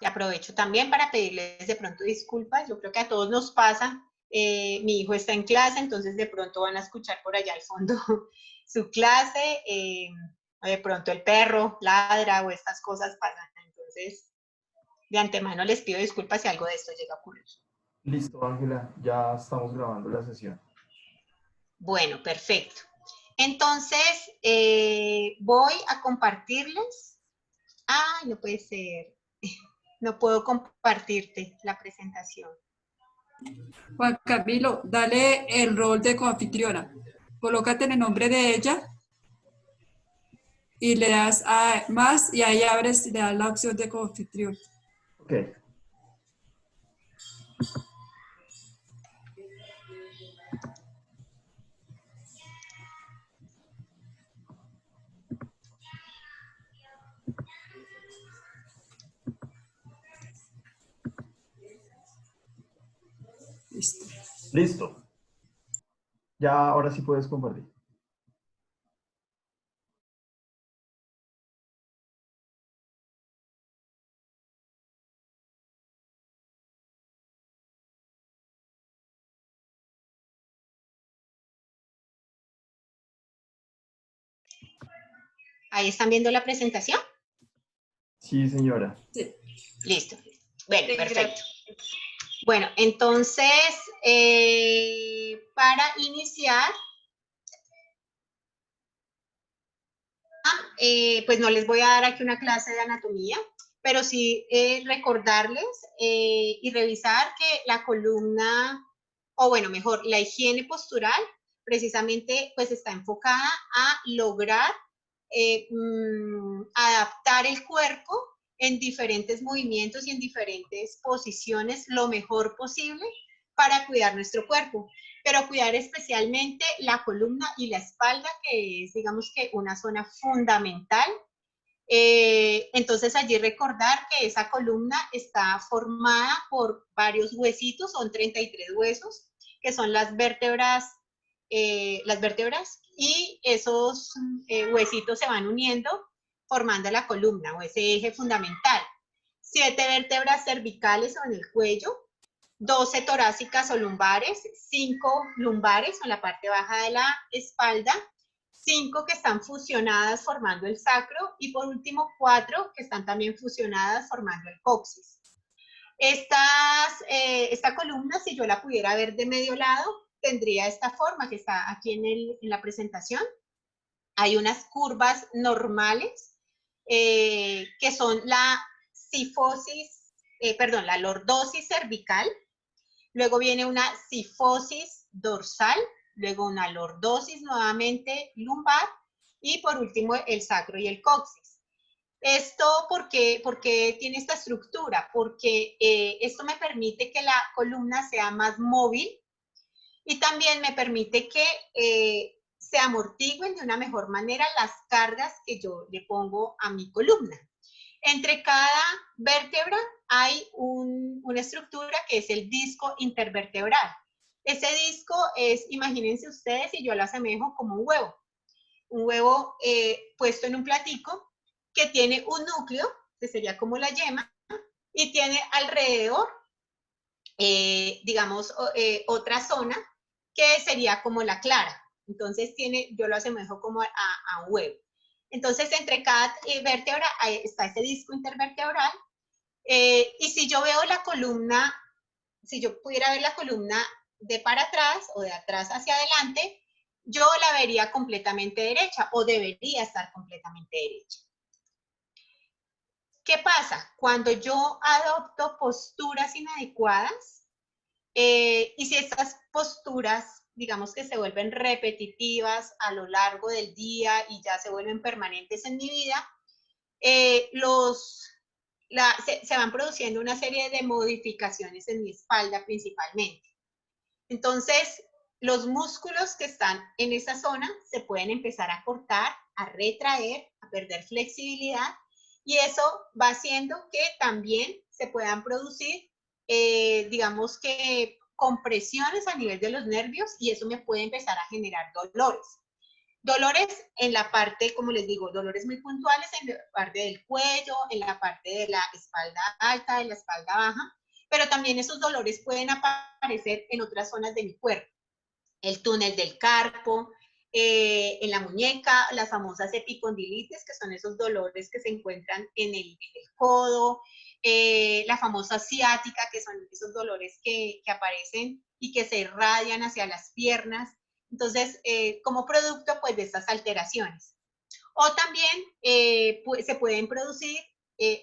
Y aprovecho también para pedirles de pronto disculpas. Yo creo que a todos nos pasa. Mi hijo está en clase, entonces de pronto van a escuchar por allá al fondo su clase. De pronto el perro ladra o estas cosas pasan. Entonces, de antemano les pido disculpas si algo de esto llega a ocurrir. Listo, Ángela, ya estamos grabando la sesión. Bueno, perfecto. Entonces, voy a compartirles. Ay, no puede ser. No puedo compartirte la presentación. Juan Camilo, dale el rol de coanfitriona. Colócate en el nombre de ella y le das a más y ahí abres y le das la opción de coanfitrión. Ok. Listo. Listo. Ya, ahora sí puedes compartir. ¿Ahí están viendo la presentación? Sí, señora. Sí. Listo. Bueno, perfecto. Bueno, entonces, para iniciar, pues no les voy a dar aquí una clase de anatomía, pero sí recordarles y revisar que la columna, o bueno, mejor, la higiene postural, precisamente pues está enfocada a lograr adaptar el cuerpo en diferentes movimientos y en diferentes posiciones lo mejor posible para cuidar nuestro cuerpo, pero cuidar especialmente la columna y la espalda, que es, digamos que, una zona fundamental. Entonces allí recordar que esa columna está formada por varios huesitos, son 33 huesos, que son las vértebras, y esos huesitos se van uniendo formando la columna o ese eje fundamental. 7 vértebras cervicales o en el cuello, 12 torácicas o lumbares, 5 lumbares en la parte baja de la espalda, 5 que están fusionadas formando el sacro y por último 4 que están también fusionadas formando el coxis. Esta columna, si yo la pudiera ver de medio lado, tendría esta forma que está aquí en la presentación. Hay unas curvas normales que son la la lordosis cervical, luego viene una cifosis dorsal, luego una lordosis nuevamente lumbar y por último el sacro y el coxis. ¿Esto por qué tiene esta estructura? Porque esto me permite que la columna sea más móvil y también me permite que se amortigüen de una mejor manera las cargas que yo le pongo a mi columna. Entre cada vértebra hay una estructura que es el disco intervertebral. Ese disco es, imagínense ustedes, y yo lo asemejo como un huevo puesto en un platico que tiene un núcleo, que sería como la yema, y tiene alrededor, digamos, otra zona que sería como la clara. Entonces yo lo asemejo como a un huevo. Entonces, entre cada vértebra está ese disco intervertebral. Y si yo veo la columna, si yo pudiera ver la columna de para atrás o de atrás hacia adelante, yo la vería completamente derecha o debería estar completamente derecha. ¿Qué pasa? Cuando yo adopto posturas inadecuadas, y si estas posturas, digamos que se vuelven repetitivas a lo largo del día y ya se vuelven permanentes en mi vida, se van produciendo una serie de modificaciones en mi espalda principalmente. Entonces, los músculos que están en esa zona se pueden empezar a cortar, a retraer, a perder flexibilidad y eso va haciendo que también se puedan producir, digamos que compresiones a nivel de los nervios y eso me puede empezar a generar dolores. Dolores en la parte, como les digo, dolores muy puntuales en la parte del cuello, en la parte de la espalda alta, de la espalda baja, pero también esos dolores pueden aparecer en otras zonas de mi cuerpo. El túnel del carpo, en la muñeca, las famosas epicondilitis, que son esos dolores que se encuentran en el codo, la famosa ciática, que son esos dolores que aparecen y que se irradian hacia las piernas. Entonces, como producto pues de estas alteraciones. O también se pueden producir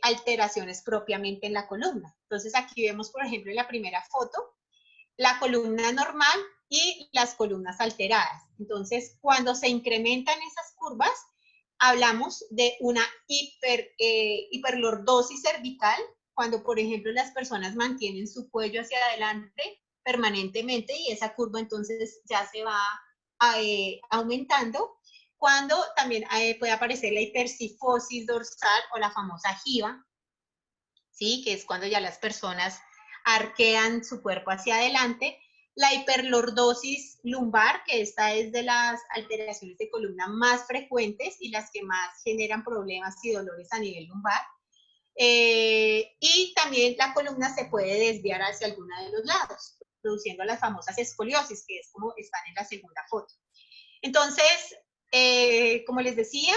alteraciones propiamente en la columna. Entonces, aquí vemos, por ejemplo, en la primera foto, la columna normal y las columnas alteradas. Entonces, cuando se incrementan esas curvas, hablamos de una hiperlordosis cervical, cuando, por ejemplo, las personas mantienen su cuello hacia adelante permanentemente y esa curva entonces ya se va aumentando, cuando también puede aparecer la hipercifosis dorsal o la famosa jiba, ¿sí? Que es cuando ya las personas arquean su cuerpo hacia adelante. La hiperlordosis lumbar, que esta es de las alteraciones de columna más frecuentes y las que más generan problemas y dolores a nivel lumbar. Y también la columna se puede desviar hacia alguno de los lados, produciendo las famosas escoliosis, que es como están en la segunda foto. Entonces, como les decía,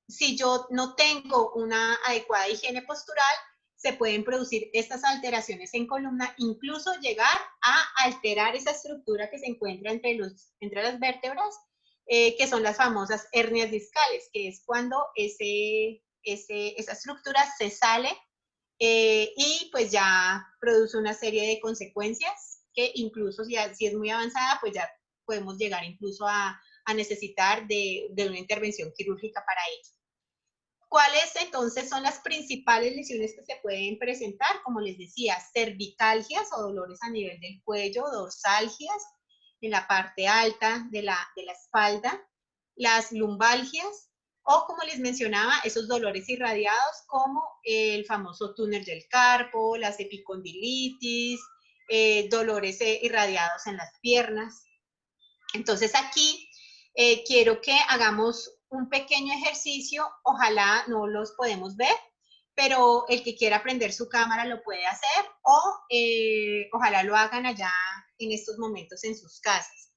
si yo no tengo una adecuada higiene postural, se pueden producir estas alteraciones en columna, incluso llegar a alterar esa estructura que se encuentra entre las vértebras, que son las famosas hernias discales, que es cuando esa estructura se sale y pues ya produce una serie de consecuencias que incluso si es muy avanzada, pues ya podemos llegar incluso a necesitar de una intervención quirúrgica para ello. ¿Cuáles entonces son las principales lesiones que se pueden presentar? Como les decía, cervicalgias o dolores a nivel del cuello, dorsalgias en la parte alta de la espalda, las lumbalgias o, como les mencionaba, esos dolores irradiados como el famoso túnel del carpo, las epicondilitis, dolores irradiados en las piernas. Entonces aquí quiero que hagamos un pequeño ejercicio, ojalá no los podemos ver, pero el que quiera prender su cámara lo puede hacer o ojalá lo hagan allá en estos momentos en sus casas.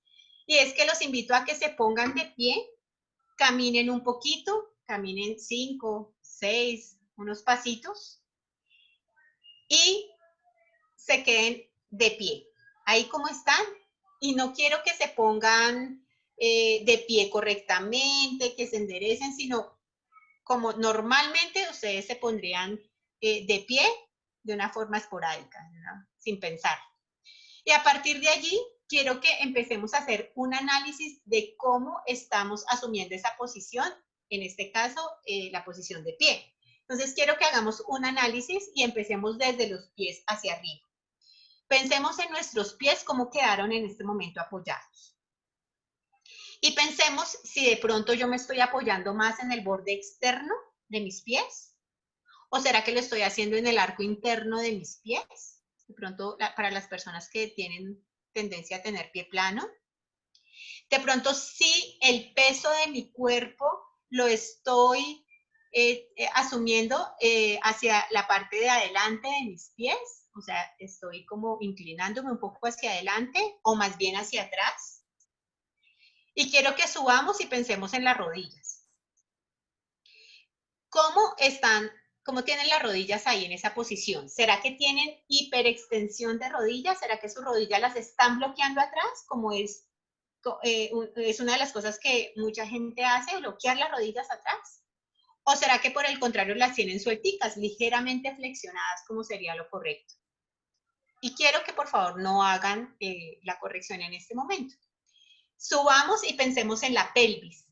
Y es que los invito a que se pongan de pie, caminen un poquito, caminen 5, 6, unos pasitos y se queden de pie. Ahí como están, y no quiero que se pongan de pie correctamente, que se enderecen, sino como normalmente ustedes se pondrían de pie de una forma esporádica, ¿no? Sin pensar. Y a partir de allí, quiero que empecemos a hacer un análisis de cómo estamos asumiendo esa posición, en este caso, la posición de pie. Entonces, quiero que hagamos un análisis y empecemos desde los pies hacia arriba. Pensemos en nuestros pies, cómo quedaron en este momento apoyados. Y pensemos si de pronto yo me estoy apoyando más en el borde externo de mis pies, o será que lo estoy haciendo en el arco interno de mis pies, de pronto para las personas que tienen tendencia a tener pie plano. De pronto sí el peso de mi cuerpo lo estoy asumiendo hacia la parte de adelante de mis pies, o sea, estoy como inclinándome un poco hacia adelante o más bien hacia atrás. Y quiero que subamos y pensemos en las rodillas. ¿Cómo tienen las rodillas ahí en esa posición? ¿Será que tienen hiperextensión de rodillas? ¿Será que sus rodillas las están bloqueando atrás? Como es una de las cosas que mucha gente hace, bloquear las rodillas atrás. ¿O será que por el contrario las tienen suelticas, ligeramente flexionadas, como sería lo correcto? Y quiero que por favor no hagan la corrección en este momento. Subamos y pensemos en la pelvis.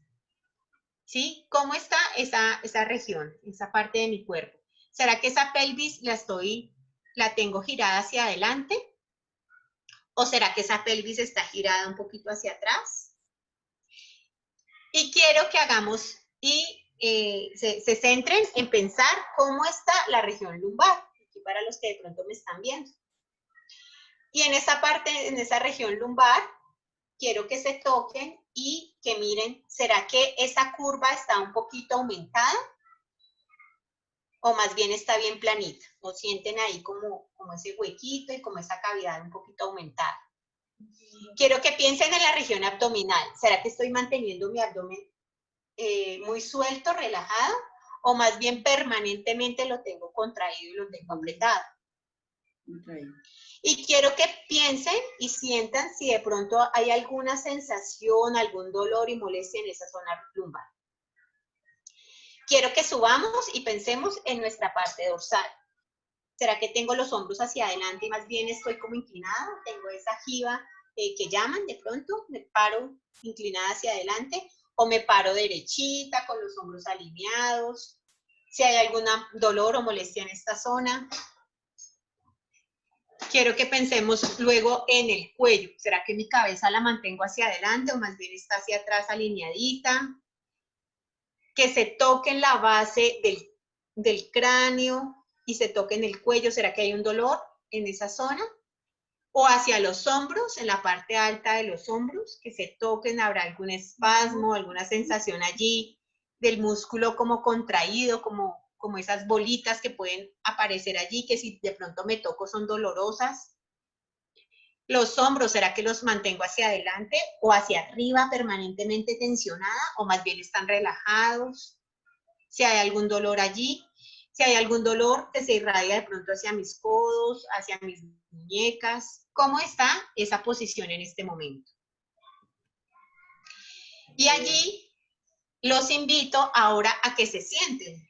¿Sí? ¿Cómo está esa región, esa parte de mi cuerpo? ¿Será que esa pelvis la tengo girada hacia adelante? ¿O será que esa pelvis está girada un poquito hacia atrás? Y quiero que hagamos y se centren en pensar cómo está la región lumbar, aquí para los que de pronto me están viendo. Y en esa parte, en esa región lumbar, quiero que se toquen y que miren, ¿será que esa curva está un poquito aumentada? ¿O más bien está bien planita? ¿O sienten ahí como ese huequito y como esa cavidad un poquito aumentada? Quiero que piensen en la región abdominal. ¿Será que estoy manteniendo mi abdomen muy suelto, relajado? ¿O más bien permanentemente lo tengo contraído y lo tengo apretado? Y quiero que piensen y sientan si de pronto hay alguna sensación, algún dolor y molestia en esa zona lumbar. Quiero que subamos y pensemos en nuestra parte dorsal. ¿Será que tengo los hombros hacia adelante y más bien estoy como inclinada? ¿Tengo esa jiba que llaman de pronto? ¿Me paro inclinada hacia adelante? ¿O me paro derechita con los hombros alineados? Si hay algún dolor o molestia en esta zona. Quiero que pensemos luego en el cuello. ¿Será que mi cabeza la mantengo hacia adelante o más bien está hacia atrás alineadita? Que se toque en la base del cráneo y se toque en el cuello. ¿Será que hay un dolor en esa zona? O hacia los hombros, en la parte alta de los hombros, que se toquen, habrá algún espasmo, alguna sensación allí del músculo como contraído, como esas bolitas que pueden aparecer allí, que si de pronto me toco son dolorosas. Los hombros, ¿será que los mantengo hacia adelante o hacia arriba permanentemente tensionada o más bien están relajados? Si hay algún dolor allí, si hay algún dolor que se irradia de pronto hacia mis codos, hacia mis muñecas, ¿cómo está esa posición en este momento? Y allí los invito ahora a que se sienten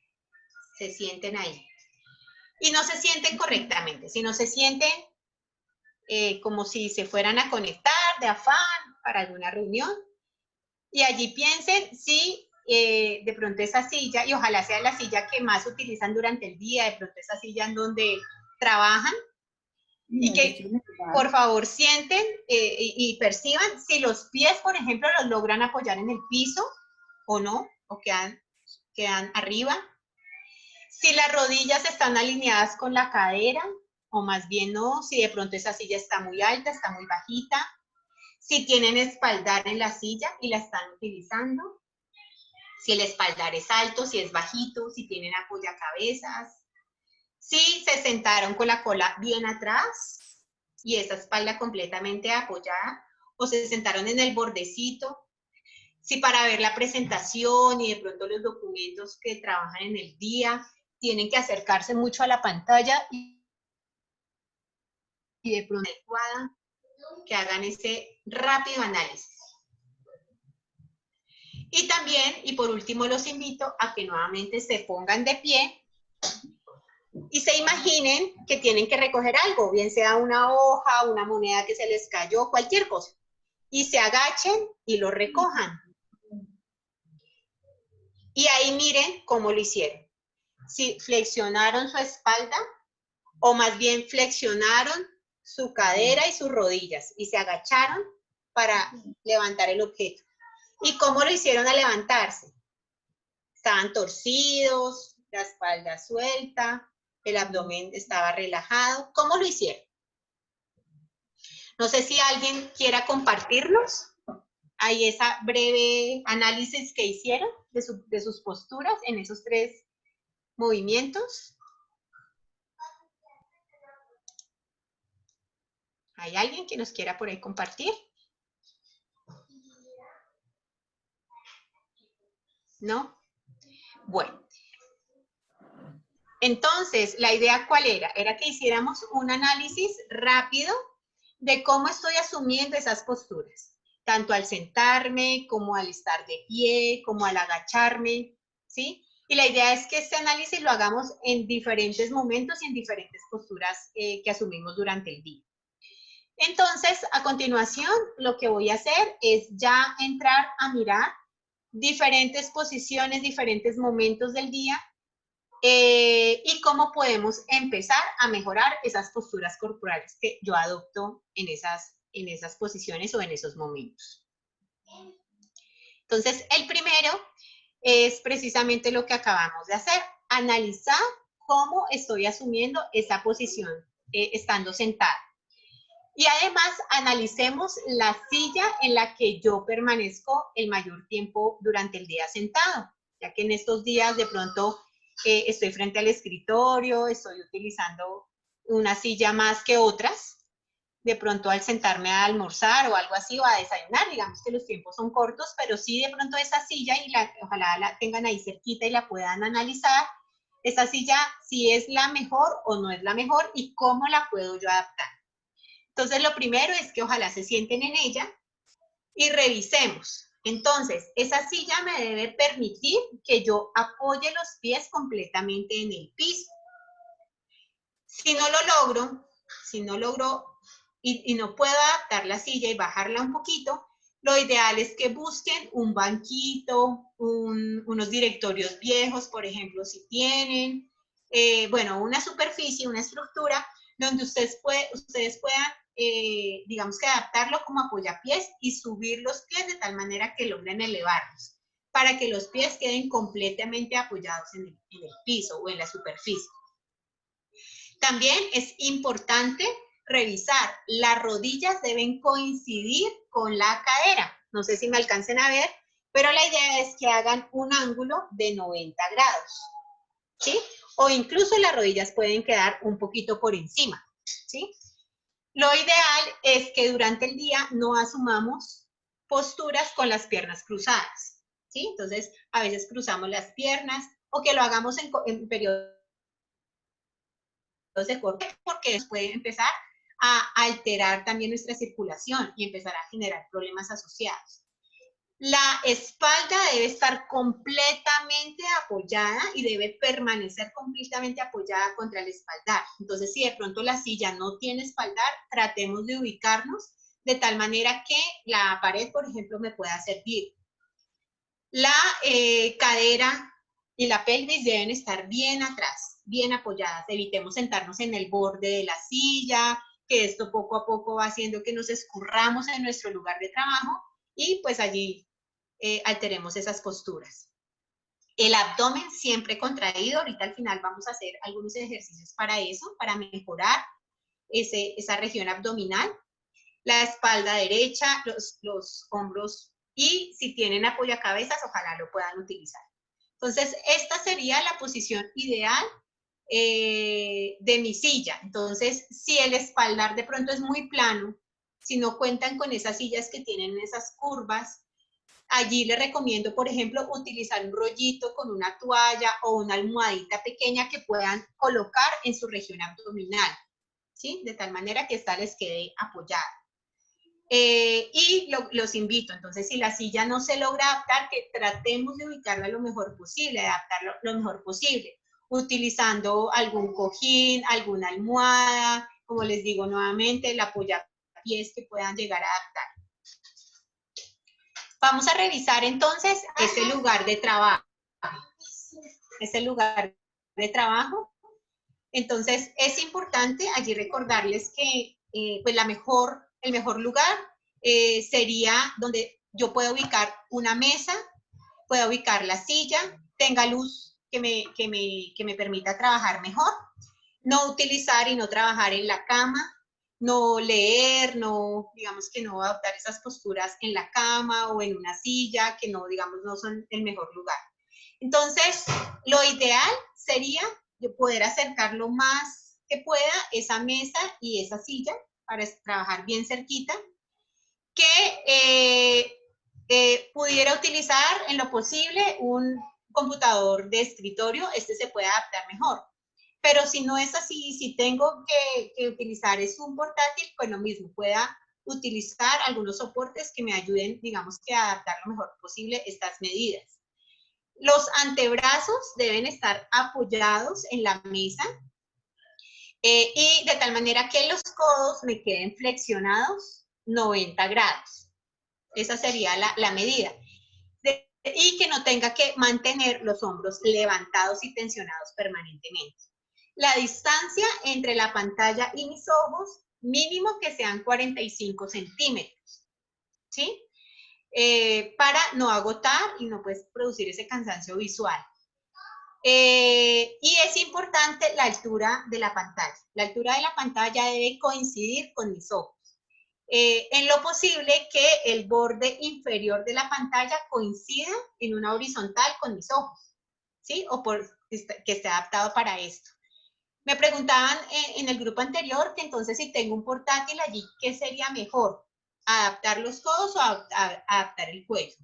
ahí. Y no se sienten correctamente, sino se sienten como si se fueran a conectar de afán para alguna reunión. Y allí piensen si de pronto esa silla, y ojalá sea la silla que más utilizan durante el día, de pronto esa silla en donde trabajan, y que por favor sienten y perciban si los pies, por ejemplo, los logran apoyar en el piso o no, o quedan arriba. Si las rodillas están alineadas con la cadera, o más bien no, si de pronto esa silla está muy alta, está muy bajita. Si tienen espaldar en la silla y la están utilizando. Si el espaldar es alto, si es bajito, si tienen apoyacabezas. Si se sentaron con la cola bien atrás y esa espalda completamente apoyada, o se sentaron en el bordecito. Si para ver la presentación y de pronto los documentos que trabajan en el día, tienen que acercarse mucho a la pantalla y de pronto adecuada, que hagan ese rápido análisis. Y también, y por último, los invito a que nuevamente se pongan de pie y se imaginen que tienen que recoger algo, bien sea una hoja, una moneda que se les cayó, cualquier cosa. Y se agachen y lo recojan. Y ahí miren cómo lo hicieron. Si flexionaron su espalda o más bien flexionaron su cadera y sus rodillas y se agacharon para levantar el objeto. ¿Y cómo lo hicieron al levantarse? Estaban torcidos, la espalda suelta, el abdomen estaba relajado. ¿Cómo lo hicieron? No sé si alguien quiera compartirnos. Ahí esa breve análisis que hicieron de sus posturas en esos 3 movimientos. ¿Hay alguien que nos quiera por ahí compartir? ¿No? Bueno. Entonces, ¿la idea cuál era? Era que hiciéramos un análisis rápido de cómo estoy asumiendo esas posturas, tanto al sentarme, como al estar de pie, como al agacharme, ¿sí? Y la idea es que este análisis lo hagamos en diferentes momentos y en diferentes posturas que asumimos durante el día. Entonces, a continuación, lo que voy a hacer es ya entrar a mirar diferentes posiciones, diferentes momentos del día y cómo podemos empezar a mejorar esas posturas corporales que yo adopto en esas posiciones o en esos momentos. Entonces, el primero es precisamente lo que acabamos de hacer, analizar cómo estoy asumiendo esa posición estando sentada. Y además analicemos la silla en la que yo permanezco el mayor tiempo durante el día sentado, ya que en estos días de pronto estoy frente al escritorio, estoy utilizando una silla más que otras, de pronto al sentarme a almorzar o algo así o a desayunar, digamos que los tiempos son cortos, pero sí de pronto esa silla, y ojalá la tengan ahí cerquita y la puedan analizar, esa silla si es la mejor o no es la mejor y cómo la puedo yo adaptar. Entonces lo primero es que ojalá se sienten en ella y revisemos. Entonces, esa silla me debe permitir que yo apoye los pies completamente en el piso. Si no lo logro y no puedo adaptar la silla y bajarla un poquito, lo ideal es que busquen un banquito, unos directorios viejos, por ejemplo, si tienen, bueno, una superficie, una estructura donde ustedes puedan, digamos que adaptarlo como apoyapiés y subir los pies de tal manera que logren elevarlos, para que los pies queden completamente apoyados en el piso o en la superficie. También es importante revisar, las rodillas deben coincidir con la cadera. No sé si me alcancen a ver, pero la idea es que hagan un ángulo de 90 grados, ¿sí? O incluso las rodillas pueden quedar un poquito por encima, ¿sí? Lo ideal es que durante el día no asumamos posturas con las piernas cruzadas, ¿sí? Entonces, a veces cruzamos las piernas o que lo hagamos en periodos de corte, porque puede empezar a alterar también nuestra circulación y empezar a generar problemas asociados. La espalda debe estar completamente apoyada y debe permanecer completamente apoyada contra el espaldar. Entonces, si de pronto la silla no tiene espaldar, tratemos de ubicarnos de tal manera que la pared, por ejemplo, me pueda servir. La cadera y la pelvis deben estar bien atrás, bien apoyadas. Evitemos sentarnos en el borde de la silla, que esto poco a poco va haciendo que nos escurramos en nuestro lugar de trabajo y pues allí alteremos esas posturas. El abdomen siempre contraído. Ahorita al final vamos a hacer algunos ejercicios para eso, para mejorar esa región abdominal. La espalda derecha, los hombros, y si tienen apoyacabezas, ojalá lo puedan utilizar. Entonces, esta sería la posición ideal de mi silla. Entonces, si el espaldar de pronto es muy plano, si no cuentan con esas sillas que tienen esas curvas, allí les recomiendo, por ejemplo, utilizar un rollito con una toalla o una almohadita pequeña que puedan colocar en su región abdominal, ¿sí? De tal manera que esta les quede apoyada. Y los invito, entonces, si la silla no se logra adaptar, que tratemos de ubicarla lo mejor posible, adaptarla lo mejor posible, utilizando algún cojín, alguna almohada, como les digo nuevamente, el apoyapiés que puedan llegar a adaptar. Vamos a revisar entonces ese lugar de trabajo. Ese lugar de trabajo. Entonces, es importante allí recordarles que pues el mejor lugar sería donde yo pueda ubicar una mesa, pueda ubicar la silla, tenga luz que me permita trabajar mejor, no utilizar y no trabajar en la cama, no leer, digamos que no adoptar esas posturas en la cama o en una silla que no, digamos, no son el mejor lugar. Entonces, lo ideal sería poder acercar lo más que pueda esa mesa y esa silla para trabajar bien cerquita, que pudiera utilizar en lo posible un computador de escritorio, este se puede adaptar mejor. Pero si no es así, si tengo que utilizar un portátil, pues lo mismo, pueda utilizar algunos soportes que me ayuden, digamos que a adaptar lo mejor posible estas medidas. Los antebrazos deben estar apoyados en la mesa y de tal manera que los codos me queden flexionados 90 grados. Esa sería la medida. Y que no tenga que mantener los hombros levantados y tensionados permanentemente. La distancia entre la pantalla y mis ojos, mínimo que sean 45 centímetros, ¿sí? Para no agotar y no pues, producir ese cansancio visual. Y es importante la altura de la pantalla. La altura de la pantalla debe coincidir con mis ojos. En lo posible que el borde inferior de la pantalla coincida en una horizontal con mis ojos, ¿sí? O que esté adaptado para esto. Me preguntaban en el grupo anterior que entonces si tengo un portátil allí, ¿qué sería mejor? ¿Adaptar los codos o adaptar el cuello?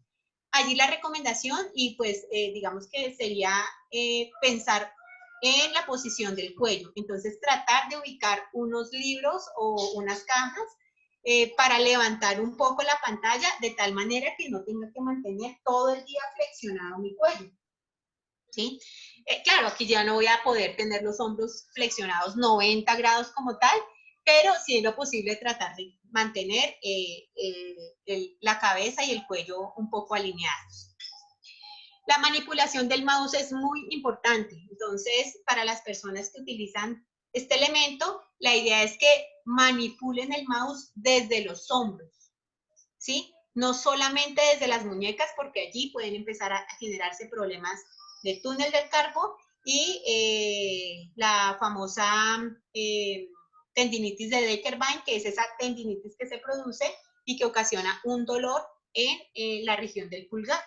Allí la recomendación, y pues digamos que sería pensar en la posición del cuello. Entonces tratar de ubicar unos libros o unas cajas para levantar un poco la pantalla de tal manera que no tenga que mantener todo el día flexionado mi cuello. ¿Sí? Claro, aquí ya no voy a poder tener los hombros flexionados 90 grados como tal, pero si es lo posible tratar de mantener la cabeza y el cuello un poco alineados. La manipulación del mouse es muy importante, entonces para las personas que utilizan este elemento, la idea es que manipulen el mouse desde los hombros, ¿sí? No solamente desde las muñecas, porque allí pueden empezar a generarse problemas de túnel del carpo y la famosa tendinitis de Decker-Vine, que es esa tendinitis que se produce y que ocasiona un dolor en la región del pulgar.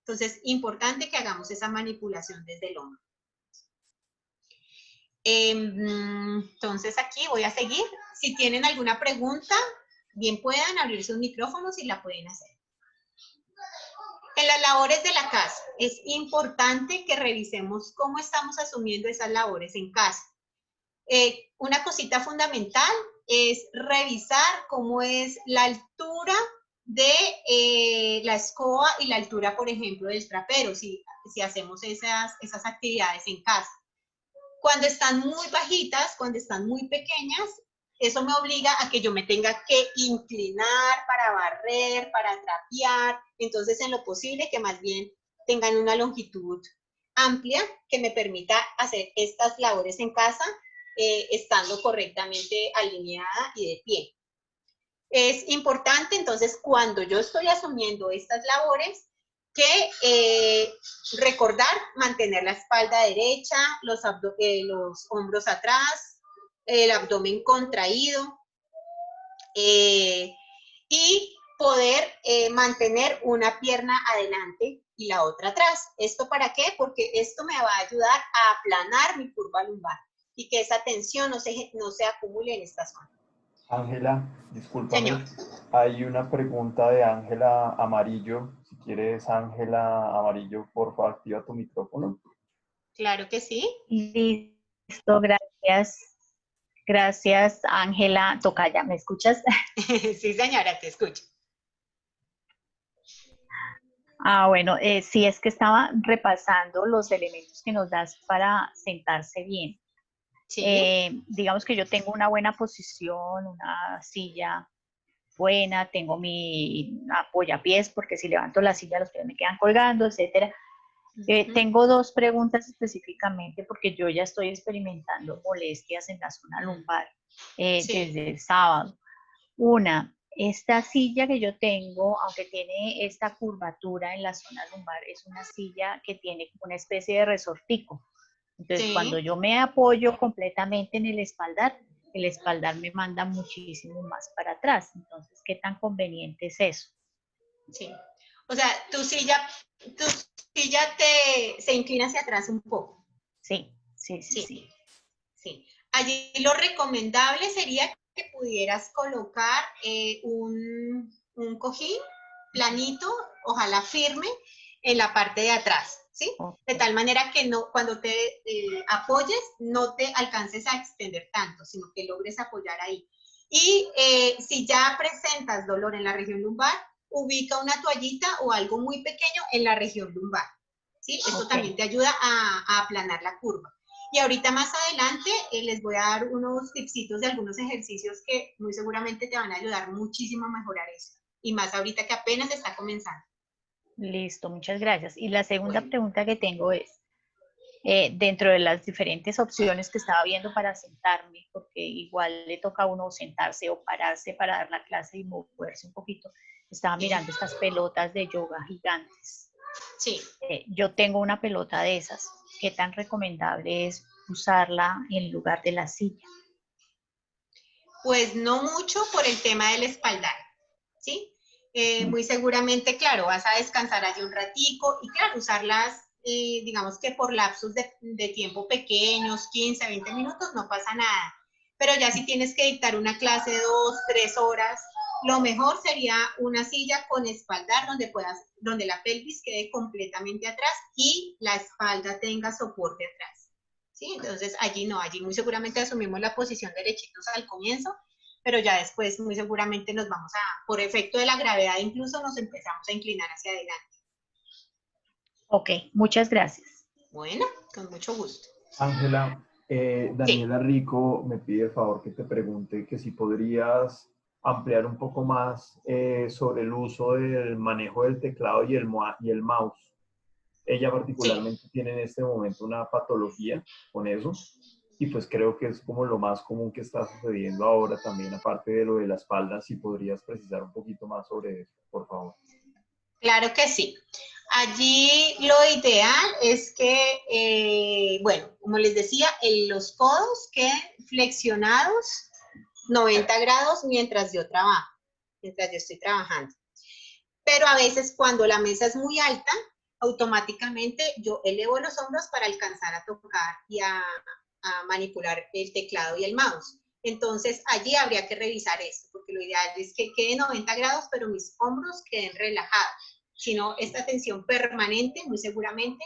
Entonces, importante que hagamos esa manipulación desde el hombro. Entonces, aquí voy a seguir. Si tienen alguna pregunta, bien puedan abrir sus micrófonos y la pueden hacer. En las labores de la casa, es importante que revisemos cómo estamos asumiendo esas labores en casa. Una cosita fundamental es revisar cómo es la altura de la escoba y la altura, por ejemplo, del trapero, si hacemos esas actividades en casa. Cuando están muy bajitas, cuando están muy pequeñas, eso me obliga a que yo me tenga que inclinar para barrer, para trapear. Entonces, en lo posible, que más bien tengan una longitud amplia que me permita hacer estas labores en casa estando correctamente alineada y de pie. Es importante, entonces, cuando yo estoy asumiendo estas labores, que recordar mantener la espalda derecha, los hombros atrás, el abdomen contraído y poder mantener una pierna adelante y la otra atrás. ¿Esto para qué? Porque esto me va a ayudar a aplanar mi curva lumbar y que esa tensión no se acumule en esta zona. Ángela, discúlpame, Señor. hay una pregunta de Ángela Amarillo. Si quieres, Ángela Amarillo, por favor, activa tu micrófono. Claro que sí. Listo, gracias. Gracias, Ángela Tocaya. ¿Me escuchas? Sí, señora, te escucho. Bueno, sí, es que estaba repasando los elementos que nos das para sentarse bien. Sí. Digamos que yo tengo una buena posición, una silla buena, tengo mi apoyapiés, porque si levanto la silla los pies me quedan colgando, etcétera. Tengo dos preguntas específicamente porque yo ya estoy experimentando molestias en la zona lumbar Sí. desde el sábado. Una, esta silla que yo tengo, aunque tiene esta curvatura en la zona lumbar, es una silla que tiene una especie de resortico. Entonces, Sí. cuando yo me apoyo completamente en el espaldar me manda muchísimo más para atrás. Entonces, ¿qué tan conveniente es eso? Sí. O sea, tu silla se inclina hacia atrás un poco. Sí, sí, sí, sí. Sí. Allí lo recomendable sería que pudieras colocar un cojín planito, ojalá firme, en la parte de atrás, ¿sí? Okay. De tal manera que no, cuando te apoyes no te alcances a extender tanto, sino que logres apoyar ahí. Y si ya presentas dolor en la región lumbar, ubica una toallita o algo muy pequeño en la región lumbar, ¿sí? Esto también te ayuda a aplanar la curva. Y ahorita más adelante les voy a dar unos tipsitos de algunos ejercicios que muy seguramente te van a ayudar muchísimo a mejorar eso. Y más ahorita que apenas está comenzando. Listo, muchas gracias. Y la segunda Bueno. pregunta que tengo es, dentro de las diferentes opciones que estaba viendo para sentarme, porque igual le toca a uno sentarse o pararse para dar la clase y moverse un poquito, estaba mirando estas pelotas de yoga gigantes. Sí. Yo tengo una pelota de esas. ¿Qué tan recomendable es usarla en lugar de la silla? Pues no mucho por el tema del espaldar, ¿sí? Muy seguramente, claro, vas a descansar allí un ratico y claro, usarlas, digamos que por lapsos de tiempo pequeños, 15, 20 minutos, no pasa nada. Pero ya si tienes que dictar una clase de 2, 3 horas, lo mejor sería una silla con espaldar donde la pelvis quede completamente atrás y la espalda tenga soporte atrás. ¿Sí? Entonces allí no, allí muy seguramente asumimos la posición derechitos al comienzo, pero ya después muy seguramente nos vamos por efecto de la gravedad incluso nos empezamos a inclinar hacia adelante. Ok, muchas gracias. Bueno, con mucho gusto. Ángela, Daniela Sí. Rico me pide el favor que te pregunte que si podrías ampliar un poco más sobre el uso del manejo del teclado y el mouse. Ella particularmente tiene en este momento una patología con eso y pues creo que es como lo más común que está sucediendo ahora también, aparte de lo de la espalda, si podrías precisar un poquito más sobre eso, por favor. Claro que sí. Allí lo ideal es que, bueno, como les decía, los codos queden flexionados 90 grados mientras yo trabajo, mientras yo estoy trabajando. Pero a veces cuando la mesa es muy alta, automáticamente yo elevo los hombros para alcanzar a tocar y a manipular el teclado y el mouse. Entonces allí habría que revisar esto, porque lo ideal es que quede 90 grados, pero mis hombros queden relajados. Si no, esta tensión permanente, muy seguramente,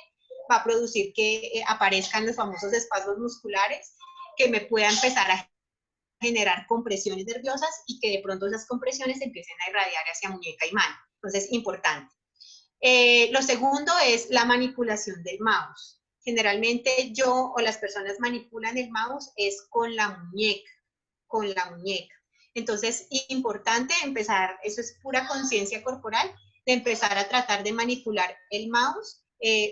va a producir que aparezcan los famosos espasmos musculares que me pueda empezar a generar compresiones nerviosas y que de pronto esas compresiones empiecen a irradiar hacia muñeca y mano. Entonces, importante. Lo segundo es la manipulación del mouse. Generalmente yo o las personas manipulan el mouse es con la muñeca, con la muñeca. Entonces, importante empezar, eso es pura conciencia corporal, de empezar a tratar de manipular el mouse,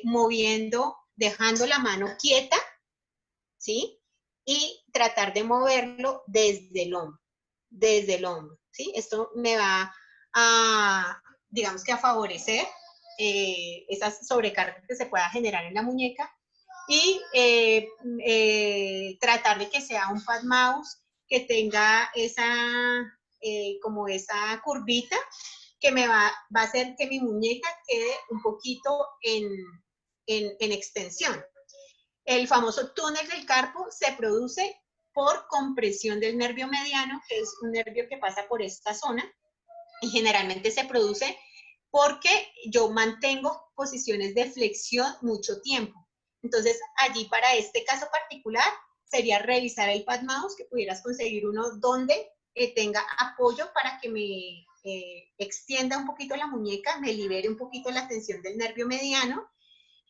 moviendo, dejando la mano quieta, ¿sí? Y tratar de moverlo desde el hombro, ¿sí? Esto me va a, digamos que a favorecer esas sobrecargas que se pueda generar en la muñeca y tratar de que sea un pad mouse que tenga como esa curvita que me va a hacer que mi muñeca quede un poquito en extensión. El famoso túnel del carpo se produce por compresión del nervio mediano, que es un nervio que pasa por esta zona, y generalmente se produce porque yo mantengo posiciones de flexión mucho tiempo. Entonces, allí para este caso particular, sería revisar el pad mouse, que pudieras conseguir uno donde tenga apoyo para que me extienda un poquito la muñeca, me libere un poquito la tensión del nervio mediano,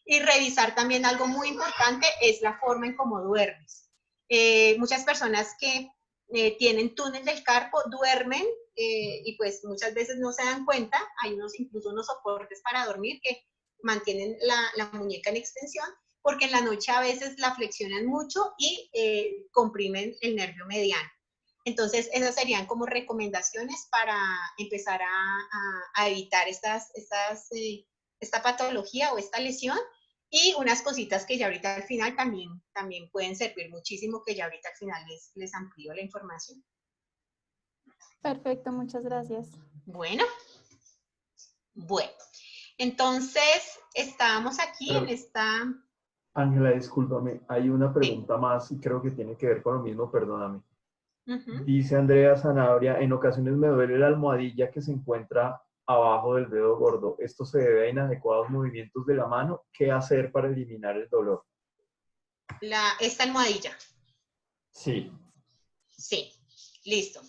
y revisar también algo muy importante es la forma en cómo duermes. Muchas personas que tienen túnel del carpo duermen y pues muchas veces no se dan cuenta, hay incluso unos soportes para dormir que mantienen la muñeca en extensión, porque en la noche a veces la flexionan mucho y comprimen el nervio mediano. Entonces, esas serían como recomendaciones para empezar a evitar esta patología o esta lesión, y unas cositas que ya ahorita al final también pueden servir muchísimo, que ya ahorita al final les amplío la información. Perfecto, muchas gracias. Bueno, entonces estábamos aquí en esta... Ángela, discúlpame, hay una pregunta más y creo que tiene que ver con lo mismo, perdóname. Dice Andrea Sanabria, en ocasiones me duele la almohadilla que se encuentra abajo del dedo gordo. ¿Esto se debe a inadecuados movimientos de la mano? ¿Qué hacer para eliminar el dolor? Esta almohadilla. Sí. Sí, listo.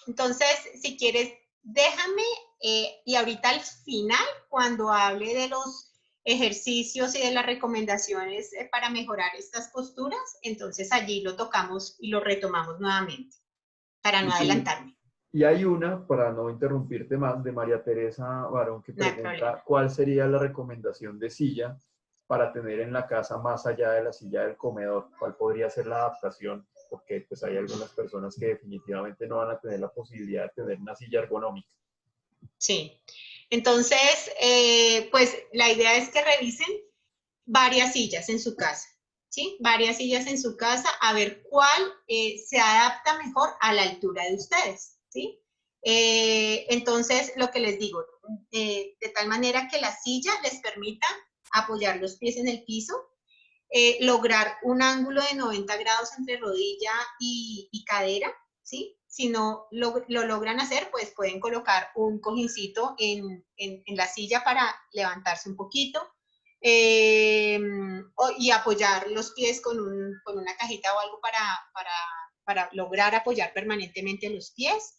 Entonces, si quieres, déjame y ahorita al final, cuando hable de los ejercicios y de las recomendaciones para mejorar estas posturas, entonces allí lo tocamos y lo retomamos nuevamente, para no adelantarme. Y hay una, para no interrumpirte más, de María Teresa Barón, que pregunta cuál sería la recomendación de silla para tener en la casa más allá de la silla del comedor. ¿Cuál podría ser la adaptación? Porque pues hay algunas personas que definitivamente no van a tener la posibilidad de tener una silla ergonómica. Sí, entonces, pues la idea es que revisen varias sillas en su casa, ¿sí? Varias sillas en su casa, a ver cuál se adapta mejor a la altura de ustedes, ¿sí? Entonces, lo que les digo, de tal manera que la silla les permita apoyar los pies en el piso, lograr un ángulo de 90 grados entre rodilla y cadera, ¿sí? Si no lo logran hacer, pues pueden colocar un cojincito en la silla para levantarse un poquito y apoyar los pies con una cajita o algo para lograr apoyar permanentemente los pies.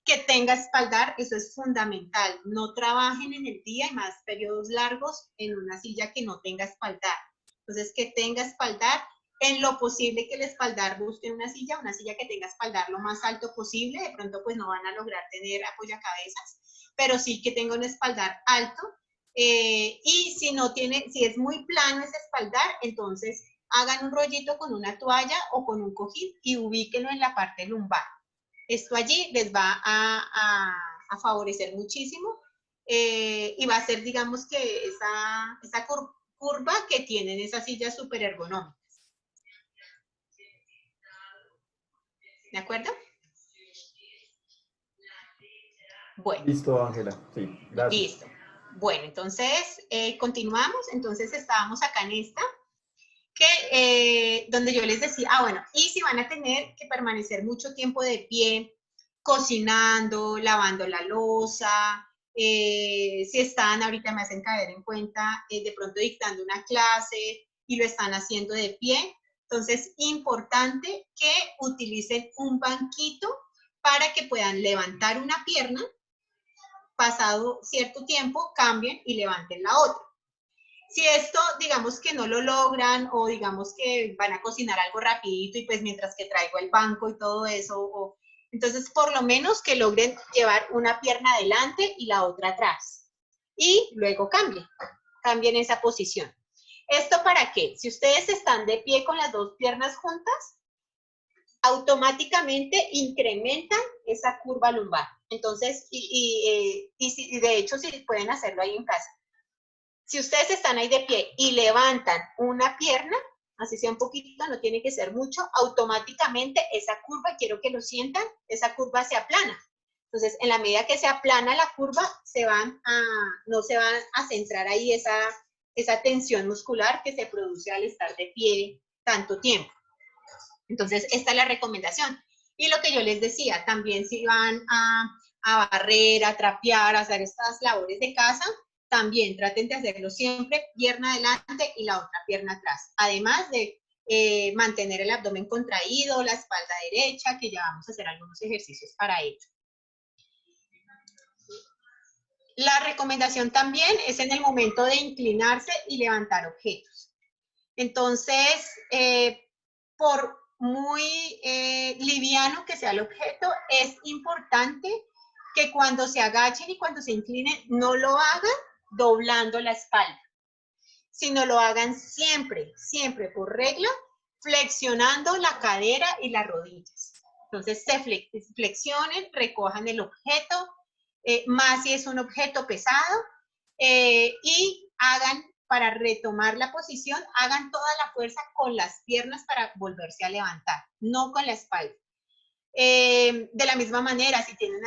Que tenga espaldar, eso es fundamental. No trabajen en el día y más periodos largos en una silla que no tenga espaldar. Entonces, que tenga espaldar, en lo posible que el espaldar busque una silla que tenga espaldar lo más alto posible. De pronto, pues no van a lograr tener apoyacabezas, pero sí que tenga un espaldar alto. Y si es muy plano ese espaldar, entonces hagan un rollito con una toalla o con un cojín y ubíquenlo en la parte lumbar. Esto allí les va a favorecer muchísimo y va a ser, digamos, que esa curva que tienen esas sillas súper ergonómicas. ¿De acuerdo? Bueno. Listo, Ángela. Sí, gracias. Listo. Bueno, entonces continuamos. Entonces estábamos acá en esta, donde yo les decía, bueno, y si van a tener que permanecer mucho tiempo de pie, cocinando, lavando la loza, si están, ahorita me hacen caer en cuenta, de pronto dictando una clase y lo están haciendo de pie, entonces importante que utilicen un banquito para que puedan levantar una pierna, pasado cierto tiempo, cambien y levanten la otra. Si esto, digamos que no lo logran o digamos que van a cocinar algo rapidito y pues mientras que traigo el banco y todo eso, entonces por lo menos que logren llevar una pierna adelante y la otra atrás. Y luego cambien esa posición. ¿Esto para qué? Si ustedes están de pie con las dos piernas juntas, automáticamente incrementan esa curva lumbar. Entonces, y de hecho, si pueden hacerlo ahí en casa. Si ustedes están ahí de pie y levantan una pierna, así sea un poquito, no tiene que ser mucho, automáticamente esa curva, quiero que lo sientan, esa curva se aplana. Entonces, en la medida que se aplana la curva, no se van a centrar ahí esa tensión muscular que se produce al estar de pie tanto tiempo. Entonces, esta es la recomendación. Y lo que yo les decía, también si van a barrer, a trapear, a hacer estas labores de casa, también traten de hacerlo siempre pierna adelante y la otra pierna atrás. Además de mantener el abdomen contraído, la espalda derecha, que ya vamos a hacer algunos ejercicios para ello. La recomendación también es en el momento de inclinarse y levantar objetos. Entonces, por muy liviano que sea el objeto, es importante que cuando se agachen y cuando se inclinen, no lo hagan doblando la espalda, sino lo hagan siempre, siempre por regla, flexionando la cadera y las rodillas. Entonces, se flexionen, recojan el objeto, más si es un objeto pesado, y hagan, para retomar la posición, hagan toda la fuerza con las piernas para volverse a levantar, no con la espalda. De la misma manera, si tienen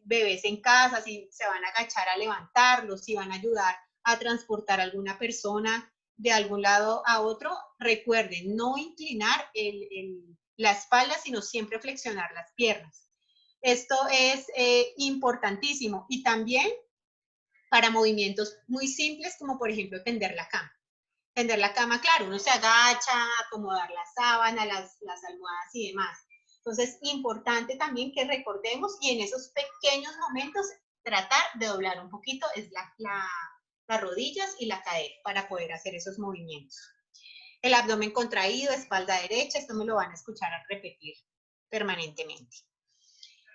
bebés en casa, si se van a agachar a levantarlos, si van a ayudar a transportar a alguna persona de algún lado a otro, recuerden no inclinar la espalda, sino siempre flexionar las piernas. Esto es importantísimo y también para movimientos muy simples como por ejemplo tender la cama. Tender la cama, claro, uno se agacha, acomodar la sábana, las almohadas y demás. Entonces, importante también que recordemos y en esos pequeños momentos tratar de doblar un poquito es las rodillas y la cadera para poder hacer esos movimientos. El abdomen contraído, espalda derecha, esto me lo van a escuchar a repetir permanentemente.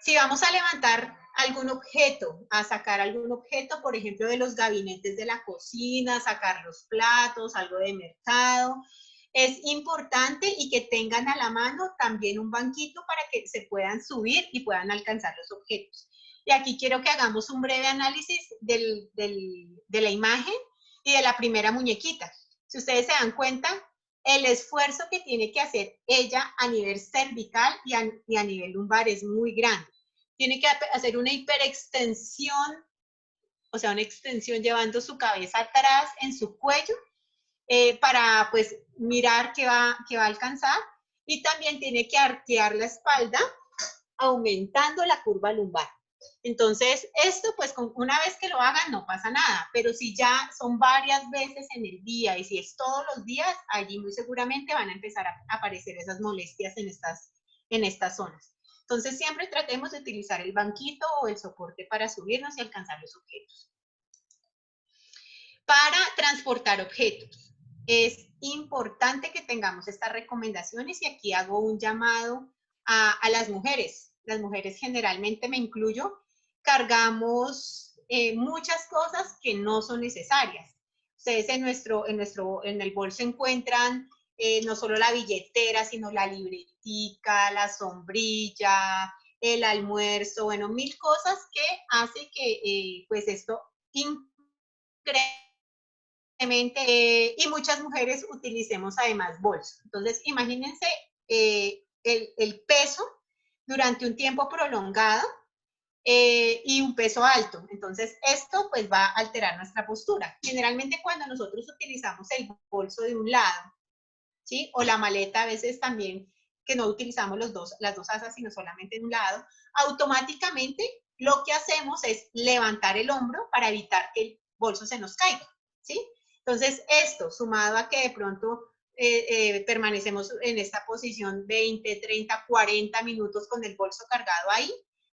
Si vamos a levantar algún objeto, a sacar algún objeto, por ejemplo, de los gabinetes de la cocina, sacar los platos, algo de mercado, es importante y que tengan a la mano también un banquito para que se puedan subir y puedan alcanzar los objetos. Y aquí quiero que hagamos un breve análisis de la imagen y de la primera muñequita. Si ustedes se dan cuenta, el esfuerzo que tiene que hacer ella a nivel cervical y a nivel lumbar es muy grande. Tiene que hacer una hiperextensión, o sea, una extensión llevando su cabeza atrás en su cuello para pues mirar qué va a alcanzar, y también tiene que arquear la espalda aumentando la curva lumbar. Entonces, esto pues una vez que lo hagan no pasa nada, pero si ya son varias veces en el día y si es todos los días, allí muy seguramente van a empezar a aparecer esas molestias en estas zonas. Entonces, siempre tratemos de utilizar el banquito o el soporte para subirnos y alcanzar los objetos. Para transportar objetos, es importante que tengamos estas recomendaciones, y aquí hago un llamado a las mujeres. Las mujeres, generalmente me incluyo, cargamos muchas cosas que no son necesarias. Ustedes en el bolso encuentran no solo la billetera, sino la libretica, la sombrilla, el almuerzo, bueno, 1000 cosas que hace que pues esto incremente y muchas mujeres utilicemos además bolso. Entonces, imagínense el peso durante un tiempo prolongado y un peso alto. Entonces, esto pues va a alterar nuestra postura. Generalmente cuando nosotros utilizamos el bolso de un lado, ¿sí? O la maleta a veces también, que no utilizamos las dos asas, sino solamente de un lado, automáticamente lo que hacemos es levantar el hombro para evitar que el bolso se nos caiga, ¿sí? Entonces, esto, sumado a que de pronto permanecemos en esta posición 20, 30, 40 minutos con el bolso cargado ahí,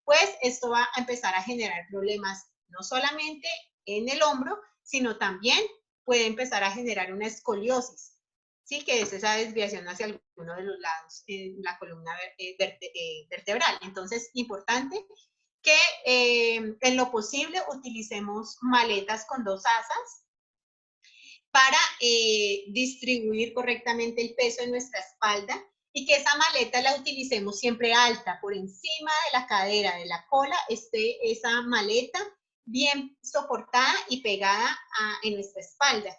pues esto va a empezar a generar problemas, no solamente en el hombro, sino también puede empezar a generar una escoliosis, ¿sí? Que es esa desviación hacia alguno de los lados en la columna vertebral. Entonces, importante que en lo posible utilicemos maletas con 2 asas para distribuir correctamente el peso en nuestra espalda, y que esa maleta la utilicemos siempre alta, por encima de la cadera, de la cola, esté esa maleta bien soportada y pegada en nuestra espalda.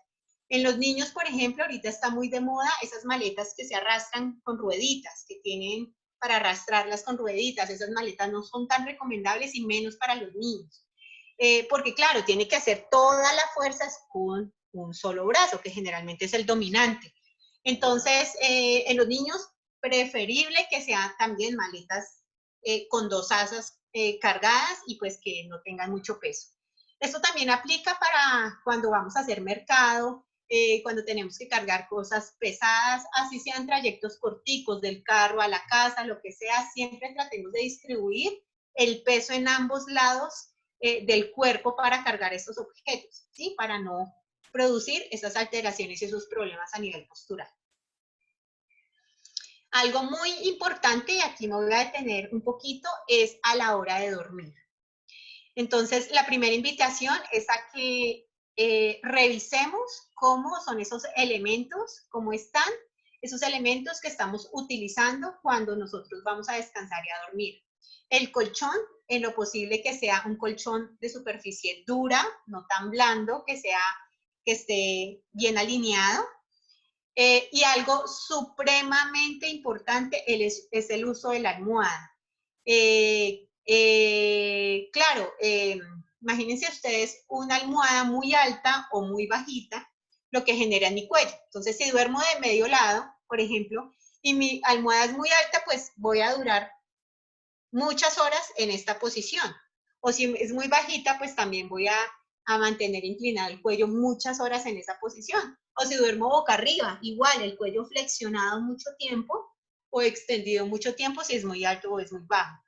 En los niños, por ejemplo, ahorita está muy de moda esas maletas que se arrastran con rueditas, que tienen para arrastrarlas con rueditas. Esas maletas no son tan recomendables, y menos para los niños. Porque claro, tiene que hacer toda la fuerza con un solo brazo, que generalmente es el dominante. Entonces, en los niños, preferible que sean también maletas con 2 asas cargadas y pues que no tengan mucho peso. Esto también aplica para cuando vamos a hacer mercado, cuando tenemos que cargar cosas pesadas, así sean trayectos corticos del carro a la casa, lo que sea, siempre tratemos de distribuir el peso en ambos lados del cuerpo para cargar estos objetos, ¿sí? Para no producir esas alteraciones y esos problemas a nivel postural. Algo muy importante, y aquí me voy a detener un poquito, es a la hora de dormir. Entonces, la primera invitación es a que revisemos cómo son esos elementos, cómo están esos elementos que estamos utilizando cuando nosotros vamos a descansar y a dormir. El colchón, en lo posible que sea un colchón de superficie dura, no tan blando, que esté bien alineado. Y algo supremamente importante es el uso de la almohada. Claro, imagínense ustedes una almohada muy alta o muy bajita, lo que genera en mi cuello. Entonces, si duermo de medio lado, por ejemplo, y mi almohada es muy alta, pues voy a durar muchas horas en esta posición. O si es muy bajita, pues también voy a mantener inclinado el cuello muchas horas en esa posición. O si duermo boca arriba, igual el cuello flexionado mucho tiempo o extendido mucho tiempo si es muy alto o es muy bajo.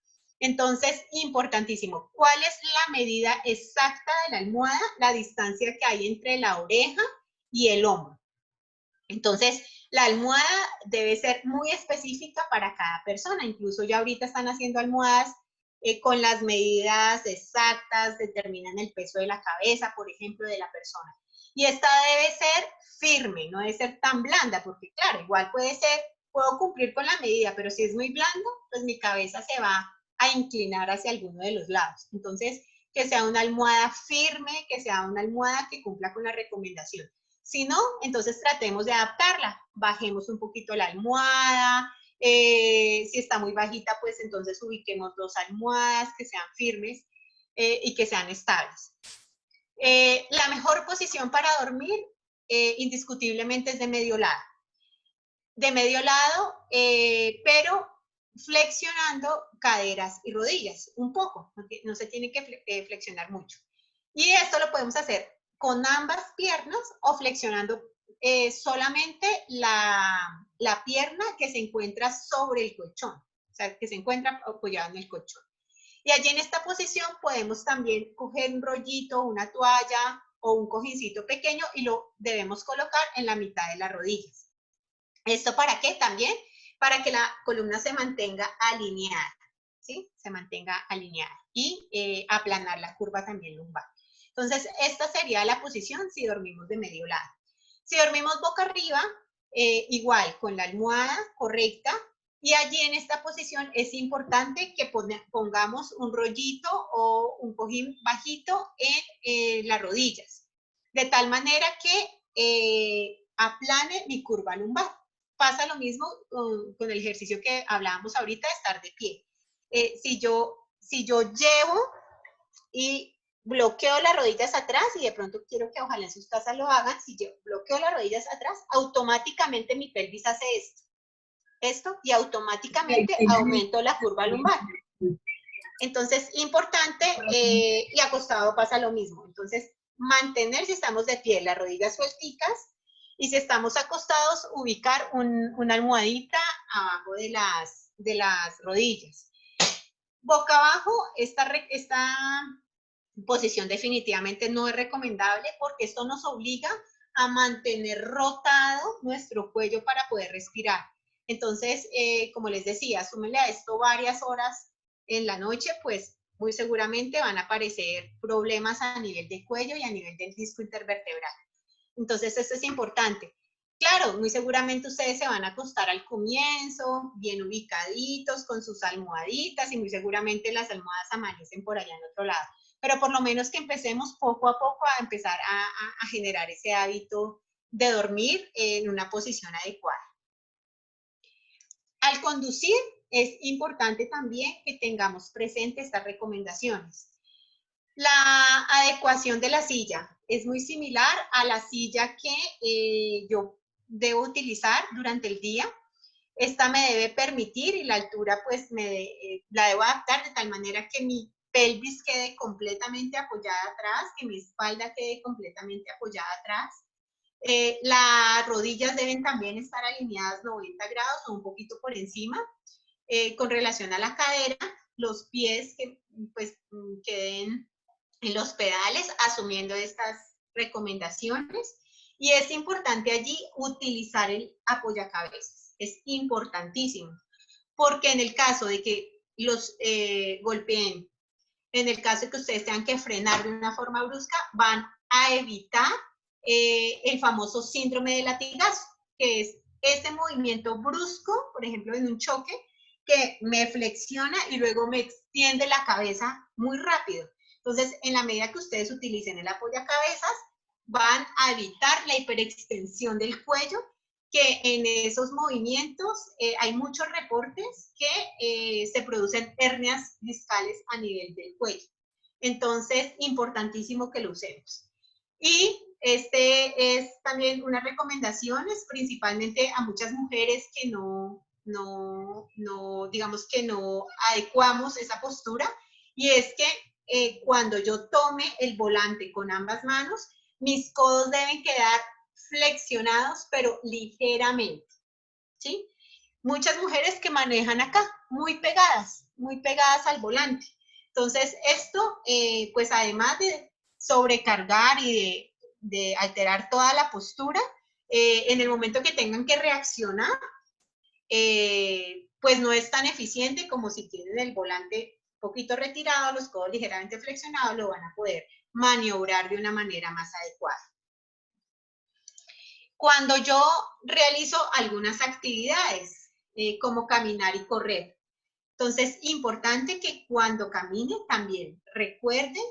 Entonces, importantísimo, ¿cuál es la medida exacta de la almohada? La distancia que hay entre la oreja y el hombro. Entonces, la almohada debe ser muy específica para cada persona. Incluso ya ahorita están haciendo almohadas con las medidas exactas, determinan el peso de la cabeza, por ejemplo, de la persona. Y esta debe ser firme, no debe ser tan blanda, porque claro, igual puedo cumplir con la medida, pero si es muy blando, pues mi cabeza se va a inclinar hacia alguno de los lados. Entonces, que sea una almohada firme, que sea una almohada que cumpla con la recomendación. Si no, entonces tratemos de adaptarla. Bajemos un poquito la almohada. Si está muy bajita, pues entonces ubiquemos 2 almohadas que sean firmes y que sean estables. La mejor posición para dormir, indiscutiblemente, es de medio lado. De medio lado, pero flexionando caderas y rodillas un poco, no se tiene que flexionar mucho. Y esto lo podemos hacer con ambas piernas o flexionando solamente la pierna que se encuentra sobre el colchón, o sea, que se encuentra apoyada en el colchón. Y allí en esta posición podemos también coger un rollito, una toalla o un cojincito pequeño y lo debemos colocar en la mitad de las rodillas. ¿Esto para qué? También para que la columna se mantenga alineada, ¿sí? Se mantenga alineada y aplanar la curva también lumbar. Entonces, esta sería la posición si dormimos de medio lado. Si dormimos boca arriba, igual, con la almohada correcta, y allí en esta posición es importante que pongamos un rollito o un cojín bajito en las rodillas, de tal manera que aplane mi curva lumbar. Pasa lo mismo con el ejercicio que hablábamos ahorita de estar de pie. Si yo llevo y bloqueo las rodillas atrás, y de pronto quiero que ojalá en sus casas lo hagan, si yo bloqueo las rodillas atrás, automáticamente mi pelvis hace esto y automáticamente aumento la curva lumbar. Entonces, importante, y acostado pasa lo mismo. Entonces, mantener, si estamos de pie, las rodillas suelticas, y si estamos acostados, ubicar una almohadita abajo de las rodillas. Boca abajo, esta posición definitivamente no es recomendable porque esto nos obliga a mantener rotado nuestro cuello para poder respirar. Entonces, como les decía, súmenle a esto varias horas en la noche, pues muy seguramente van a aparecer problemas a nivel de cuello y a nivel del disco intervertebral. Entonces, esto es importante. Claro, muy seguramente ustedes se van a acostar al comienzo, bien ubicaditos, con sus almohaditas, y muy seguramente las almohadas amanecen por allá en otro lado. Pero por lo menos que empecemos poco a poco a empezar a generar ese hábito de dormir en una posición adecuada. Al conducir, es importante también que tengamos presente estas recomendaciones. La adecuación de la silla es muy similar a la silla que yo debo utilizar durante el día. Esta me debe permitir, y la altura pues la debo adaptar de tal manera que mi pelvis quede completamente apoyada atrás, que mi espalda quede completamente apoyada atrás. Las rodillas deben también estar alineadas 90 grados o un poquito por encima. Con relación a la cadera, los pies que pues queden en los pedales, asumiendo estas recomendaciones. Y es importante allí utilizar el apoyacabezas. Es importantísimo, porque en el caso de que los golpeen, en el caso de que ustedes tengan que frenar de una forma brusca, van a evitar el famoso síndrome de latigazo, que es este movimiento brusco, por ejemplo, en un choque, que me flexiona y luego me extiende la cabeza muy rápido. Entonces, en la medida que ustedes utilicen el apoyacabezas, van a evitar la hiperextensión del cuello, que en esos movimientos hay muchos reportes que se producen hernias discales a nivel del cuello. Entonces, importantísimo que lo usemos. Y este es también unas recomendaciones, principalmente a muchas mujeres que digamos que no adecuamos esa postura, y es que cuando yo tome el volante con ambas manos, mis codos deben quedar flexionados, pero ligeramente, ¿sí? Muchas mujeres que manejan acá, muy pegadas al volante. Entonces, esto, pues además de sobrecargar y de alterar toda la postura, en el momento que tengan que reaccionar, pues no es tan eficiente como si tienen el volante un poquito retirado, los codos ligeramente flexionados, lo van a poder maniobrar de una manera más adecuada. Cuando yo realizo algunas actividades, como caminar y correr, entonces importante que cuando camine también recuerden